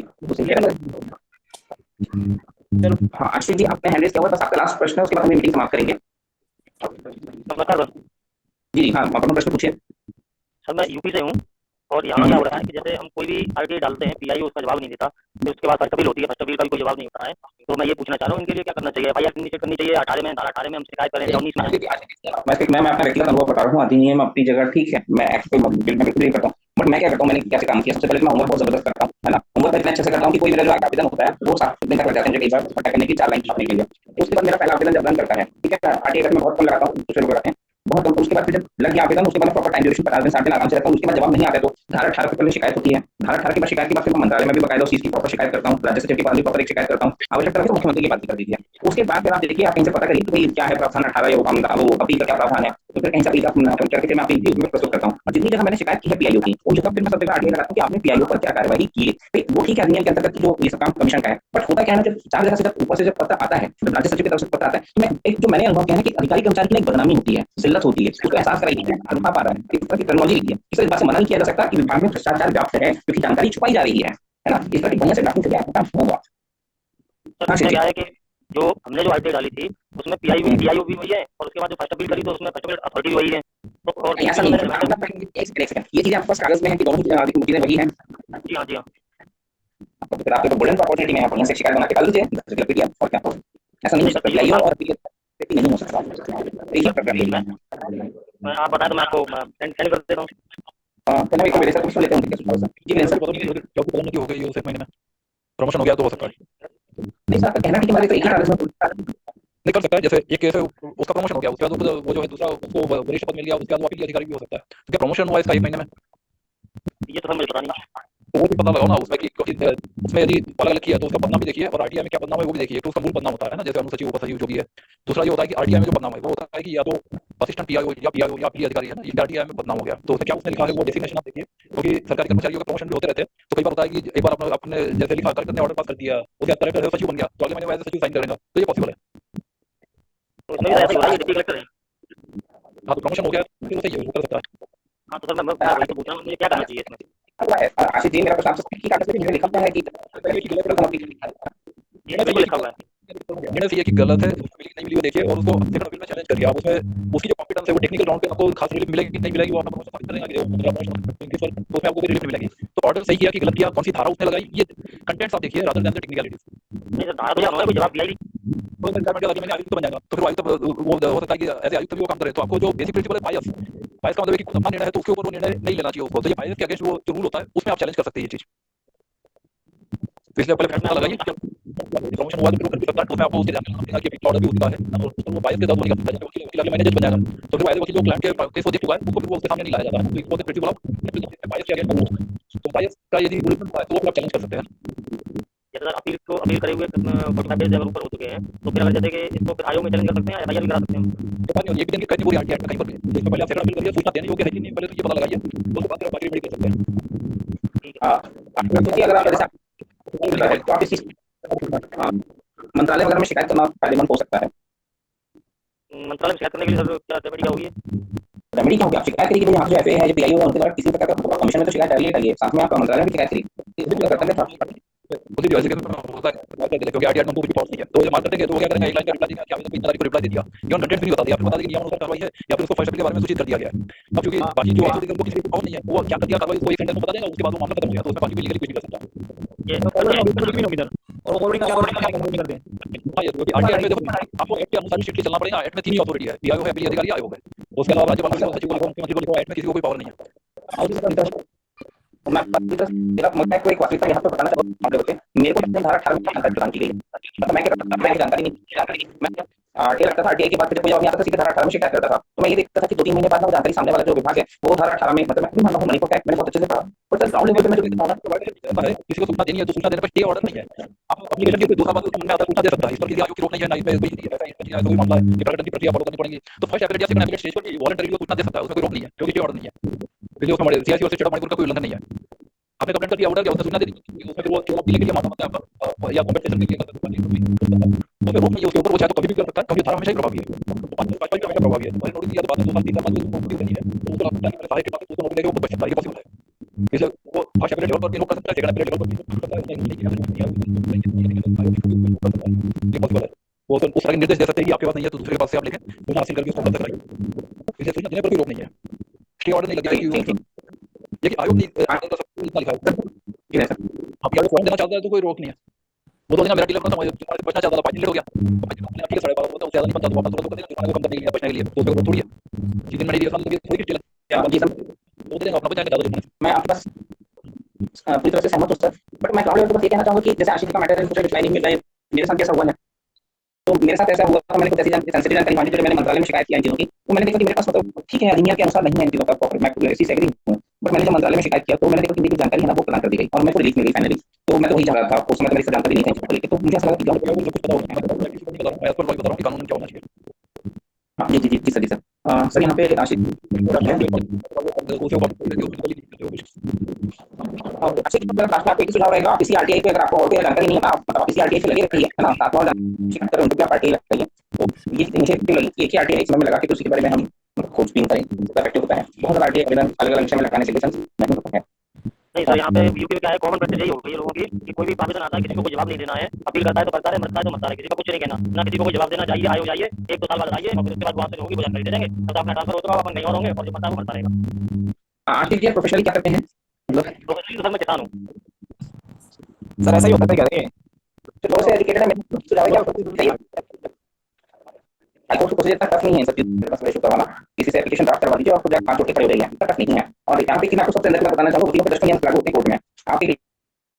चलो। हाँ अश्विन जी आपने हैंड रेज किया हुआ, बस आपका लास्ट प्रश्न है, उसके बाद हम मीटिंग समाप्त करेंगे। जी हाँ आप अपना प्रश्न पूछिए। सर मैं यूपी से हूँ और यहाँ क्या हो रहा है कि जैसे हम कोई भी आरटीआई डालते हैं, पीआईओ उसका जवाब नहीं देता, फिर उसके बाद फर्स्ट अपील होती है, फर्स्ट अपील का भी कोई जवाब नहीं होता है। तो मैं ये पूछना चाह रहा हूँ इनके लिए क्या करना चाहिए, एफआईआर इनिशिएट करनी चाहिए 18 में, धारा 18 में हम शिकायत करें, 19 में। मैं अपना व्यक्तिगत अनुभव बता रहा हूँ, अधिनियम अपनी जगह ठीक है, मैं बिल्कुल नहीं करता हूँ, बट मैं क्या करता हूँ, मैंने कैसे काम किया। सबसे पहले मैं होमवर्क बहुत जबरदस्त करता हूँ है ना, होमवर्क इतना अच्छे से करता हूँ कि कोई मेरा जो आवेदन होता है वो 7 दिन तक लग जाते हैं कई बार पता करने की 4 लाइन छापने के लिए। उसके बाद मेरा पहला आवेदन जब रन करता है, ठीक है, आरटीआई में बहुत कम लगाता हूँ, दूसरे लोग लगाते हैं बहुत कम। उसके बाद फिर जब लग गया आवेदन, उसके बाद प्रॉपर टाइम ड्यूरेशन 50 दिन 60 दिन आराम से रहता हूँ। उसके बाद जवाब नहीं आता तो धारा 18 पे पहले शिकायत होती है, धारा 18 के बाद शिकायत के बाद फिर मैं मंत्रालय में भी बकायदा उस चीज की प्रॉपर शिकायत करता हूँ, राज्य सचिव के पास भी प्रॉपर एक शिकायत करता हूँ, आवश्यकता तो मुख्यमंत्री की बात कर दीजिए। उसके बाद फिर आप देखिए आप कहीं से पता करिए कि क्या है प्रावधान 18 वो अपील का क्या प्रावधान है, तो फिर कहीं से करके मैं अपनी प्रस्तुत करता हूँ। और जितनी जगह मैंने शिकायत की है पीआईओ की, उस जगह फिर मैं सब जगह आगे लगाता हूँ कि आपने पीआईओ पर क्या कार्रवाई की है। वो ठीक है अधिनियम के अंतर्गत जो ये सब काम कमीशन का है, बट होता क्या है जब 4 जगह से जब ऊपर से जब पता आता है, जब राज्य सचिव की तरफ से पता आता है, तो मैं एक जो मैंने अनुभव किया है कि अधिकारी कर्मचारी की एक बदनामी होती है, जिल्लत होती है, उसको एहसास कराई है, अनुभव आ रहा है, इस तरह की टेक्नोलॉजी लिखी है। इस बात से मना नहीं किया जा सकता कि विभाग में भ्रष्टाचार व्याप्त है क्योंकि जानकारी छुपाई जा रही है ना। इस तरह की बढ़िया से ड्राफ्टिंग करके आपका काम होगा। क्या है कि जो हमने जो आरटीआई डाली थी उसमें पीआईओ भी वही है और उसके बाद जो फर्स्ट अपील करी तो उसमें फर्स्ट अपील अथॉरिटी भी वही है। तो और ऐसा नहीं है, ये चीजें आपके पास कागज में है कि दोनों चीजें वही हैं। जी हाँ जी हाँ, फिर आपके गोल्डन अपॉर्चुनिटी में बढ़िया से शिकायत बना के डाल दीजिए और क्या ऐसा नहीं हो सकता पीआईओ और नहीं हो सकता। आप बता दो मैं आपको सेंड कर देता हूँ। पहले एक मेरे से पूछ लेते हैं जी मेरे से जॉब को बदलने की हो गई है 6 महीने में प्रमोशन हो गया तो हो सकता है। नहीं सर कहना कि हमारे तो एक ही डाले अप्लाई कर सकता है। जैसे एक केस है उसका प्रमोशन हो गया, उसके बाद वो जो है दूसरा उसको वरिष्ठ पद मिल गया, उसके बाद वो अपील अधिकारी भी हो सकता है। तो क्या प्रमोशन हुआ इसका 1 महीने में? ये तो सर मुझे पता नहीं। तो वो भी पता लगाओ ना उसमें कि क्योंकि उसमें यदि अलग अलग किया तो उसका बदनाम भी देखिए और आरटीआई में क्या बदनाम है वो भी देखिए। तो उसका मूल बदनाम होता है ना, जैसे अनुसचिव उपसचिव जो भी है। दूसरा ये होता है कि आरटीआई में जो बदनाम है वो होता है कि या तो असिस्टेंट पीआईओ या पीआईओ या पीए अधिकारी है ना, ये आरटीआई में बदनाम हो गया। तो उसमें क्या उसने लिखा है वो डेसिग्नेशन आप देखिए, क्योंकि सरकारी कर्मचारियों के प्रमोशन भी होते रहते हैं। तो कई बार होता है कि एक बार अपने जैसे लिखा कलेक्टर ने ऑर्डर पास कर दिया, उसके बाद कलेक्टर सचिव बन गया, तो अगले महीने एज सचिव साइन करेगा, तो ये पॉसिबल है। तो इसमें भी ऐसा ही हुआ है, ये डिप्टी कलेक्टर है। हाँ, तो प्रमोशन हो गया फिर वो सही है, वो कर सकता है। हाँ तो सर मैं वही तो पूछ रहा हूँ, मुझे क्या करना चाहिए इसमें? आशीष जी, मेरा प्रश्न आपसे की कागज पे मुझे लिखा हुआ है कि ये बिल्कुल लिखा हुआ है। निर्णय से ये कि गलत है, उसको मिली कि नहीं मिली वो देखिए और उसको सेकंड अपील में चैलेंज करिए। आप उसमें उसकी जो कॉम्पिटेंस है वो टेक्निकल राउंड पे आपको खास रिलीफ मिलेगी कि नहीं मिलेगी, वो अपना प्रमोशन साबित करेगा कि वो मतलब प्रमोशन उसमें आपको कोई रिलीफ नहीं मिलेगी। तो ऑर्डर सही किया कि गलत किया, कौन सी धारा उसने लगाई, ये कंटेंट्स आप देखिए रादर देन द टेक्निकलिटीज। नहीं सर धारा तो जानना है, कोई जवाब दिया ही नहीं। वो रिटायरमेंट के बाद मैंने आयुक्त बन जाएगा तो फिर आयुक्त वो हो सकता है कि एज आयुक्त भी वो काम करे। तो आपको जो बेसिक प्रिंसिपल है बायस का मतलब है कि कुछ अपना निर्णय है तो उसके ऊपर वो निर्णय नहीं लेना चाहिए उसको। तो ये बायस के अगेंस्ट वो जो रूल होता है उसमें आप चैलेंज कर सकते हैं ये चीज। तो इसलिए पहले पता लगाइए कि प्रमोशन हुआ तो फिर कर सकता है। तो उसमें आपको उसके ध्यान देना कि ऑर्डर भी उसका है और वो बायस के साथ नहीं कर सकता। वकील अगले महीने जज बन जाएगा तो फिर बायस वकील जो क्लाइंट के केस को देख चुका है उसको फिर वो उसके सामने नहीं लाया जाता है। तो इसको प्रिंसिपल ऑफ बायस के अगेंस्ट तो बायस का यदि रूल है तो वो आप चैलेंज कर सकते हैं। जैसे सर अपील करे हुए 45 डेज अगर ऊपर हो चुके हैं तो फिर अगर जैसे कि इसको फिर आयोग में चैलेंज कर सकते हैं या एफआईआर भी करा सकते हैं। तो बात नहीं होती, एक दिन की कहीं पूरी आरटीआई में कहीं पर भी इसमें पहले आप सेकंड अपील करिए, सूचना देने योग्य है कि नहीं पहले तो ये पता लगाइए, उसके बाद फिर आप बाकी रेमेडी कर सकते हैं। क्योंकि अगर आप जैसे तो आप इस मंत्रालय वगैरह में शिकायत करना फायदेमंद हो सकता है। मंत्रालय में शिकायत करने के लिए सर क्या रेमेडी क्या होगी? रेमेडी क्या होगी? आप शिकायत करिए कि यहाँ जो एफए है जो पीआईओ है उनके द्वारा किसी प्रकार का कमीशन में तो शिकायत डालिए डालिए, साथ में आप मंत्रालय में शिकायत करिए। खुद ही ऐसे होता है क्योंकि आरटीआई में कोई पावर नहीं है। तो ये मार्क करते हैं तो वो क्या करेंगे, एक लाइन का रिप्लाई देगा कि आपने इतना तारीख को रिप्लाई दे दिया, इवन कंटेंट भी नहीं बता दिया, आपको बता दें कि नियमानुसार कार्रवाई है या फिर उसको फर्स्ट अपील के बारे में सूचित कर दिया गया है। अब क्योंकि बाकी जो आगे उनको किसी को पावर नहीं है वो क्या कर दिया कार्रवाई वो एक सेंटेंस में बता देगा, उसके बाद वो मामला खत्म हो गया। तो उसमें बाकी भी लीगली कुछ नहीं कर सकता। ये और फॉरवर्डिंग क्या कर दें? हाँ, ये क्योंकि आरटीआई में देखो आपको एक्ट के अनुसार स्ट्रिक्टली चलना पड़ेगा। एक्ट में 3 ही अथॉरिटी है, पीआईओ है, अपील अधिकारी, आयोग है। उसके अलावा राज्यपाल को, सचिव को, मुख्यमंत्री को लिखो, एक्ट में किसी को कोई पावर नहीं है। मैं को एक वास्तविकता यहाँ पे बताना चाहता हूँ। मेरे को धारा 18 में जानकारी प्रदान की गई है। मैं जानकारी नहीं मैं आरटीआई लगता था, आरटीआई के बाद जब जवाब आता था सीधे धारा 18 में शिकायत करता था। तो मैं ये देखता था कि 2-3 महीने बाद वो जानकारी सामने वाला जो विभाग है वो धारा 18 में मतलब मैं भी मानता हूँ मणिपुर का एक्ट मैंने बहुत अच्छे से पढ़ा, पर ग्राउंड लेवल पे मैं जो देखता हूँ किसी को सूचना देनी है तो सूचना देने पर स्टे ऑर्डर नहीं है। आप एप्लीकेशन की कोई दूसरा बात उसके मन में आता है सूचना दे सकता है, इस पर किसी आयोग की रोक नहीं है, ना इस पर कोई मामला है कि प्रकटन की प्रक्रिया फॉलो करनी पड़ेगी। तो फर्स्ट एप्लीकेशन या सेकंड एप्लीकेशन स्टेज पर वॉलंटरी सूचना दे सकता है, उसमें कोई रोक नहीं है क्योंकि स्टे ऑर्डर नहीं है। इसलिए उसमें सीआईसी और स्टेट ऑफ मणिपुर का कोई उल्लंघन नहीं है। आपने कंप्लेंट कर दिया ऑर्डर क्या उसने सूचना दे दी, उसमें फिर वो अपील के लिए मामला होता है आपका या कॉम्पेंसेशन के लिए तो फिर रोक नहीं है उसके ऊपर, वो चाहे तो कभी भी कर सकता है क्योंकि धारा हमेशा ही प्रभावी है। तो 5 का हमेशा प्रभावी है। और नोटिस दिया तो बाद में 2 साल 3 साल बाद उसको करनी है तो उसको लगता है कि सारे के बाद उसको नोटिस देके वो बच सकता है, ये पॉसिबल है। इसलिए वो फर्स्ट एप्लीकेशन लेवल पर भी रोक कर सकता है, सेकंड एप्लीकेशन लेवल पर भी रोक सकता है, ये पॉसिबल है। वो तो उस तरह के निर्देश दे सकते हैं कि आपके पास नहीं है तो दूसरे के पास से आप लेके सूचना हासिल करके उसको रद्द कराइए। इसलिए सूचना देने पर कोई रोक नहीं है, स्टे ऑर्डर नहीं लगेगा कि ये आयोग नहीं इतना लिखा है। आप आयोग फॉर्म देना चाहता है तो कोई रोक नहीं है। वो तो मेरा डीलर तुम्हारे से बचना चाहता था, 5 मिनट हो गया अपने ठीक है 12:30 होता है, उससे ज्यादा नहीं बनता तो वापस तुरंत कर देना, दुकान को कम करने के लिए बचने के लिए। तो उसको थोड़ी है जिस दिन मैंने दिया था थोड़ी किट क्या जी सर वो देंगे अपना बचा के ज्यादा देखना। मैं आपके पास पूरी तरह से सहमत हूं सर, बट मैं ग्राउंड लेवल पर ये कहना चाहूंगा कि जैसे आशिक का मैटर है मुझे रिप्लाई नहीं मिल रहा है, मेरे साथ कैसा हुआ है तो मेरे साथ ऐसा हुआ था, मैंने कुछ ऐसी सेंसिटिव जानकारी मांगी तो मैंने मंत्रालय में शिकायत किया इन चीजों की। तो मैंने देखा कि मेरे पास मतलब ठीक है अधिनियम के अनुसार नहीं है इन चीजों का प्रॉपर, मैं इसी से एग्री हूं, बट मैंने जब मंत्रालय में शिकायत किया तो मैंने देखा कि मेरी जानकारी है ना वो प्रदान कर दी गई और मेरे को रिलीफ मिल गई फाइनली। तो मैं तो वही चाह रहा था, उस समय मेरी जानकारी नहीं थी तो मुझे ऐसा लगा कि कानून क्या होना चाहिए। हाँ जी जी जी सर, जी सर यहाँ पे आशिक आपको एक सुझाव रहेगा, किसी आरटीआई पे अगर आपको और जानकारी नहीं है आप किसी आरटीआई पे लगे रहिए है ना, साथ में शिकायत करें उनको आरटीआई लगाइए। तो ये मुझे लगी कि आरटीआई समय में लगा के तो उसके बारे में हम खोजबीन करें इफेक्टिव होता है। बहुत सारा आरटीआई आवेदन अलग अलग विषय में लगाने से नहीं होता है। नहीं सर यहाँ पे यूपी में क्या है कॉमन प्रैक्टिस यही हो गई है लोगों की कि कोई भी आवेदन आता है किसी को कोई जवाब नहीं देना है, अपील करता है तो करता है, मरता है तो मरता है, किसी का कुछ नहीं कहना ना, किसी को कोई जवाब देना। जाइए आयोग जाइए 1-2 साल बाद आइए और फिर उसके बाद वहाँ से होगी वो जानकारी दे देंगे, तब आपका ट्रांसफर होगा अपन नहीं और होंगे और जो मरता है वो मरता रहेगा। आशिक जी प्रोफेशनली क्या करते हैं? प्रोफेशनली तो सर मैं किसान हूँ सर, ऐसा ही होता है क्या तो से एजुकेटेड है सुझाव क्या हाईकोर्ट प्रोसीजर तक टफ नहीं है सब चीज इशू करवाना, किसी से एप्लीकेशन ड्राफ्ट करवा दीजिए, आपको जाकर 5 उठ खड़े हो जाइए, टफ नहीं है। और यहाँ पे कि मैं आपको सबसे अंदर की बताना चाहूँगा वकीलों के 10 नियम लागू होते हैं कोर्ट में। आप एक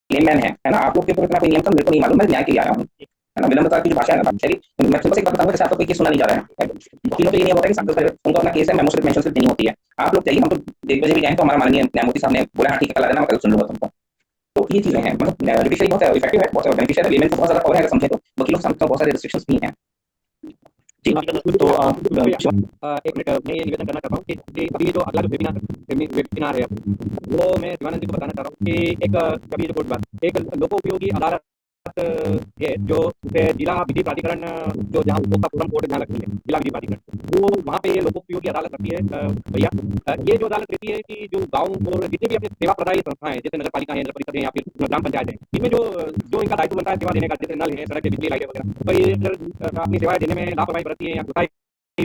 लेमैन है ना, आप लोग के ऊपर इतना कोई नियम तो मेरे को नहीं मालूम, मैं न्याय के लिए आया हूँ। है ना, विलंबता की जो भाषा है ना, शैली, मैं सिंपल सी बात बताऊंगा, जैसे आपको कोई केस सुना नहीं जा रहा है, वकीलों को ये नहीं होता है कि उनको अपना केस है मेमो सिर्फ मेंशन सिर्फ देनी होती है, आप लोग चाहिए हम तो 1 बजे भी जाएं तो हमारा माननीय न्यायमूर्ति साहब ने बोला हाँ ठीक है कल आ जाना, मैं कल सुन लूंगा तुमको। तो ये चीजें हैं, मतलब जुडिशरी बहुत इफेक्टिव है, बहुत बेनिफिशियल है, लेमेन को बहुत ज्यादा पावर है अगर समझे तो, वकीलों के सामने बहुत सारे रिस्ट्रिक्शंस भी हैं। जी, तो एक मिनट मैं ये निवेदन करना चाहता हूँ कि अभी ये जो अगला जो वेबिनार है वो मैं शिवानंद जी को बताना चाह रहा हूँ कि एक कभी जो बात एक लोकोपयोगी अदालत है जो जिला विधि प्राधिकरण जो जहाँ उपभोक्ता कोर्ट जहाँ लगती है जिला विधि प्राधिकरण, वो वहाँ पे ये लोकोपयोगी अदालत लगती है भैया। ये जो अदालत रहती है कि जो गाँव और जितने भी अपने सेवा प्रदायी संस्थाएं जैसे नगर पालिका है, नगर परिषद है या फिर ग्राम पंचायत है, इनमें जो इनका दायित्व बनता है सेवा देने का, जैसे नल है, सड़क है, बिजली लाइट वगैरह, तो ये अगर अपनी सेवाएं देने में लापरवाही बरतती है या कोताही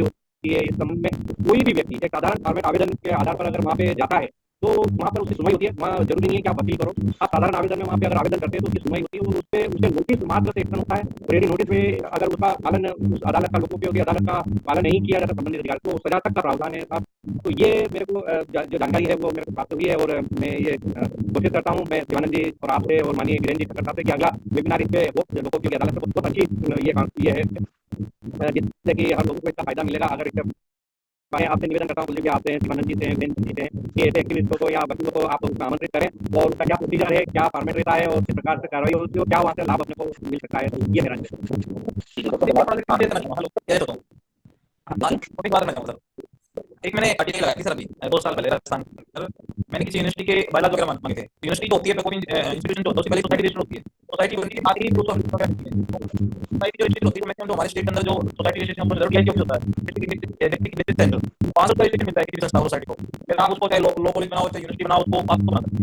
होती है, इस संबंध में कोई भी व्यक्ति एक साधारण फॉर्मेट आवेदन के आधार पर अगर वहाँ पे जाता है तो वहाँ पर उसकी सुनवाई होती है। वहाँ जरूरी नहीं है कि आप वकील करो, आप साधारण आवेदन में वहाँ पे अगर आवेदन करते हैं तो उसकी सुनवाई होती है और उसपे उसके नोटिस मात्र से एक्शन होता है। रेडी नोटिस में अगर उसका पालन उस अदालत का लोकोपयोगी अदालत का पालन नहीं किया जाता संबंधित अधिकारी को सजा तक का प्रावधान है साहब। तो ये मेरे को जो जानकारी है वो मेरे को प्राप्त हुई है और मैं ये कोशिश करता हूँ मैं शिवानंद जी और आपसे और माननीय गिरेन जी से करता कि अगला वेबिनार इस पे लोकोपयोगी अदालत से बहुत अच्छी ये है जिससे कि हर लोगों को इसका फायदा मिलेगा। अगर इससे मैं आपसे निवेदन करता हूँ कि आप हैं शिवानंद जी से, गिरेन जी से, कि ऐसे एक्टिविस्टों को या वकीलों को आप उसमें आमंत्रित करें और उसका क्या प्रोसीजर है, क्या फॉर्मेट रहता है और किस प्रकार से कार्रवाई होती है और क्या वहाँ से लाभ अपने को मिल सकता है। ये मेरा एक मैंने आर्टिकल लगाया सर अभी 2 साल पहले राजस्थान मैंने किसी यूनिवर्सिटी के बायलॉज वगैरह मांगे थे। यूनिवर्सिटी जो होती है कोई इंस्टीट्यूशन जो होती है पहले सोसाइटी रजिस्टर होती है, सोसाइटी होती है बाद ही प्रूफ ऑफ सोसाइटी जो रजिस्टर होती है मैक्सिमम जो हमारे स्टेट के अंदर जो सोसाइटी रजिस्ट्रेशन होता है जरूर ऑफिस होता है डिस्ट्रिक्ट सेंटर 500 रुपये रजिस्ट्रेशन मिलता है किसी संस्था सोसाइटी को, फिर आप उसको चाहे लो कॉलेज बनाओ चाहे यूनिवर्सिटी बनाओ उसको आपको बना सकते।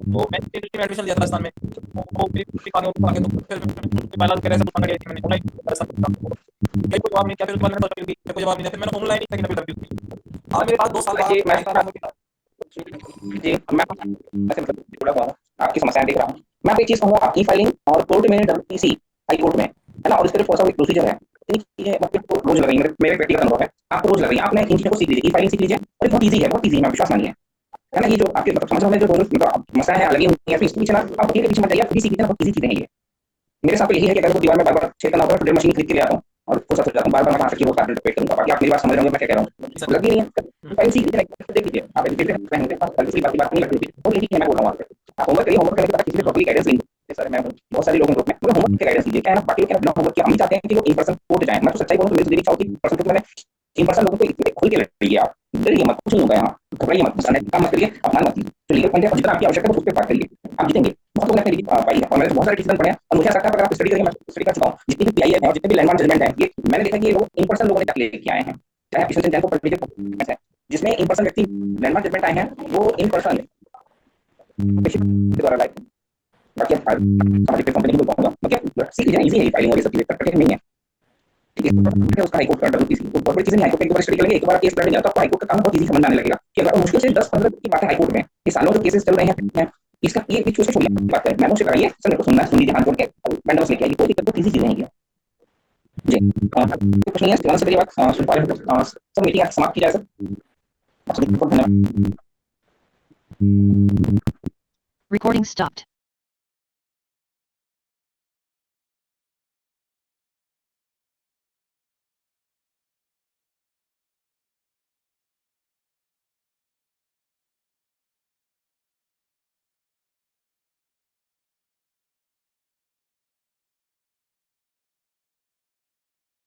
तो मैं यूनिवर्सिटी में एडमिशन लिया था राजस्थान में, वो आगे तो फिर बायलॉज वगैरह सब मांगा गया मैंने ऑनलाइन कोई जवाब नहीं किया, फिर उसके बाद मैंने कोई जवाब नहीं दिया, फिर मैंने ऑनलाइन ही तक इंटरव्यू आज मेरे पास 2 साल बाद जी मैं जुड़ा हुआ हूँ आपकी समस्याएं देख रहा हूँ। मैं आपको एक चीज कहूँगा, आप ई फाइलिंग और कोर्ट में WPC हाई कोर्ट में है ना, और इसके लिए थोड़ा सा एक प्रोसीजर है, रोज लग रही है, मेरे व्यक्तिगत अनुभव है, आपको रोज लग रही है, आपने इन चीजों को सीख लीजिए, ई फाइलिंग सीख लीजिए और बहुत ईजी है, बहुत ईजी है, विश्वास मानिए है ना। ये जो आपके मतलब समझ में जो मतलब मसला है लगी हुई है तो इसके पीछे ना आप वकील के पीछे मत जाइए, आप सीख लीजिए, बहुत ईजी चीजें हैं ये। मेरे साथ तो यही है कि अगर वो दीवार में बार-बार छेद करना होगा तो ड्रिल मशीन खरीद के ले आता हूँ और उसको सब जाता हूँ बार-बार मैं वो कार्ड पेट करूंगा। बाकी आप मेरी बात समझ रहे होंगे मैं क्या कह रहा हूँ, लगी नहीं है फाइल सीख लीजिए, देख लीजिए आप दूसरी बात नहीं लगती और यही मैं बोल रहा हूँ आपसे, आप होमवर्क करिए, होमवर्क करने के बाद किसी से प्रॉपर्ली गाइडेंस लीजिए। सर मैं बहुत सारे लोगों में होमवर्क के गाइडेंस लीजिए, क्या है ना, बाकी क्या ना होमवर्क हम चाहते हैं कि वो इन पर्सन कोर्ट जाए। मैं तो सच्चाई बोलूं तो मेरी इच्छा होती है पर्सन मैंने इन पर्सन लोगों को खुल के लड़िए, आप डरिए मत, कुछ नहीं होगा यहाँ, घबराइए मत, गुस्सा नहीं, काम मत करिए, अपमान मत कीजिए, जो लीगल पॉइंट है जितना आपकी आवश्यकता है उस पर बात करिए, आप जीतेंगे। बहुत लोग अपनी पाई है और मैंने बहुत सारे डिसीजन पढ़े हैं और मुझे ऐसा लगता है अगर आप स्टडी करेंगे, मैं स्टडी कर चुका हूँ, जितनी भी पीआई है और जितने भी लैंडमार्क जजमेंट है ये मैंने देखा कि वो इन पर्सन लोगों ने तक लेके आए हैं, चाहे किसी जन को पढ़ है जिसमें इन पर्सन व्यक्ति लैंडमार्क जजमेंट आए हैं वो इन पर्सन द्वारा लाइक बाकी सामाजिक प्लेटफॉर्म पे नहीं बोल पाऊंगा, मतलब सीख लीजिए, इजी है फाइलिंग और ये सब चीजें कठिन नहीं है, ठीक है। उसका हाईकोर्ट का WPC बहुत बड़ी चीज नहीं, हाईकोर्ट एक बार स्टडी करेंगे, एक बार केस पढ़ने जाता है तो हाईकोर्ट का काम बहुत इजी समझ में आने लगेगा कि अगर मुश्किल से 10-15 की बात है हाईकोर्ट में, ये सालों जो केसेस चल रहे हैं इसका ये बीच में छोड़िए बात है, मैंने उसे कराइए सर, मेरे को सुनना सुन लीजिए, हाथ जोड़ के बैंडोस लेके आइए, कोई दिक्कत बहुत इजी चीजें हैं जी। कुछ नहीं है शिवानंद से मेरी बात सुन पा रहे हो, सब मीटिंग समाप्त की जाए सर, आपसे बहुत धन्यवाद। Recording stopped.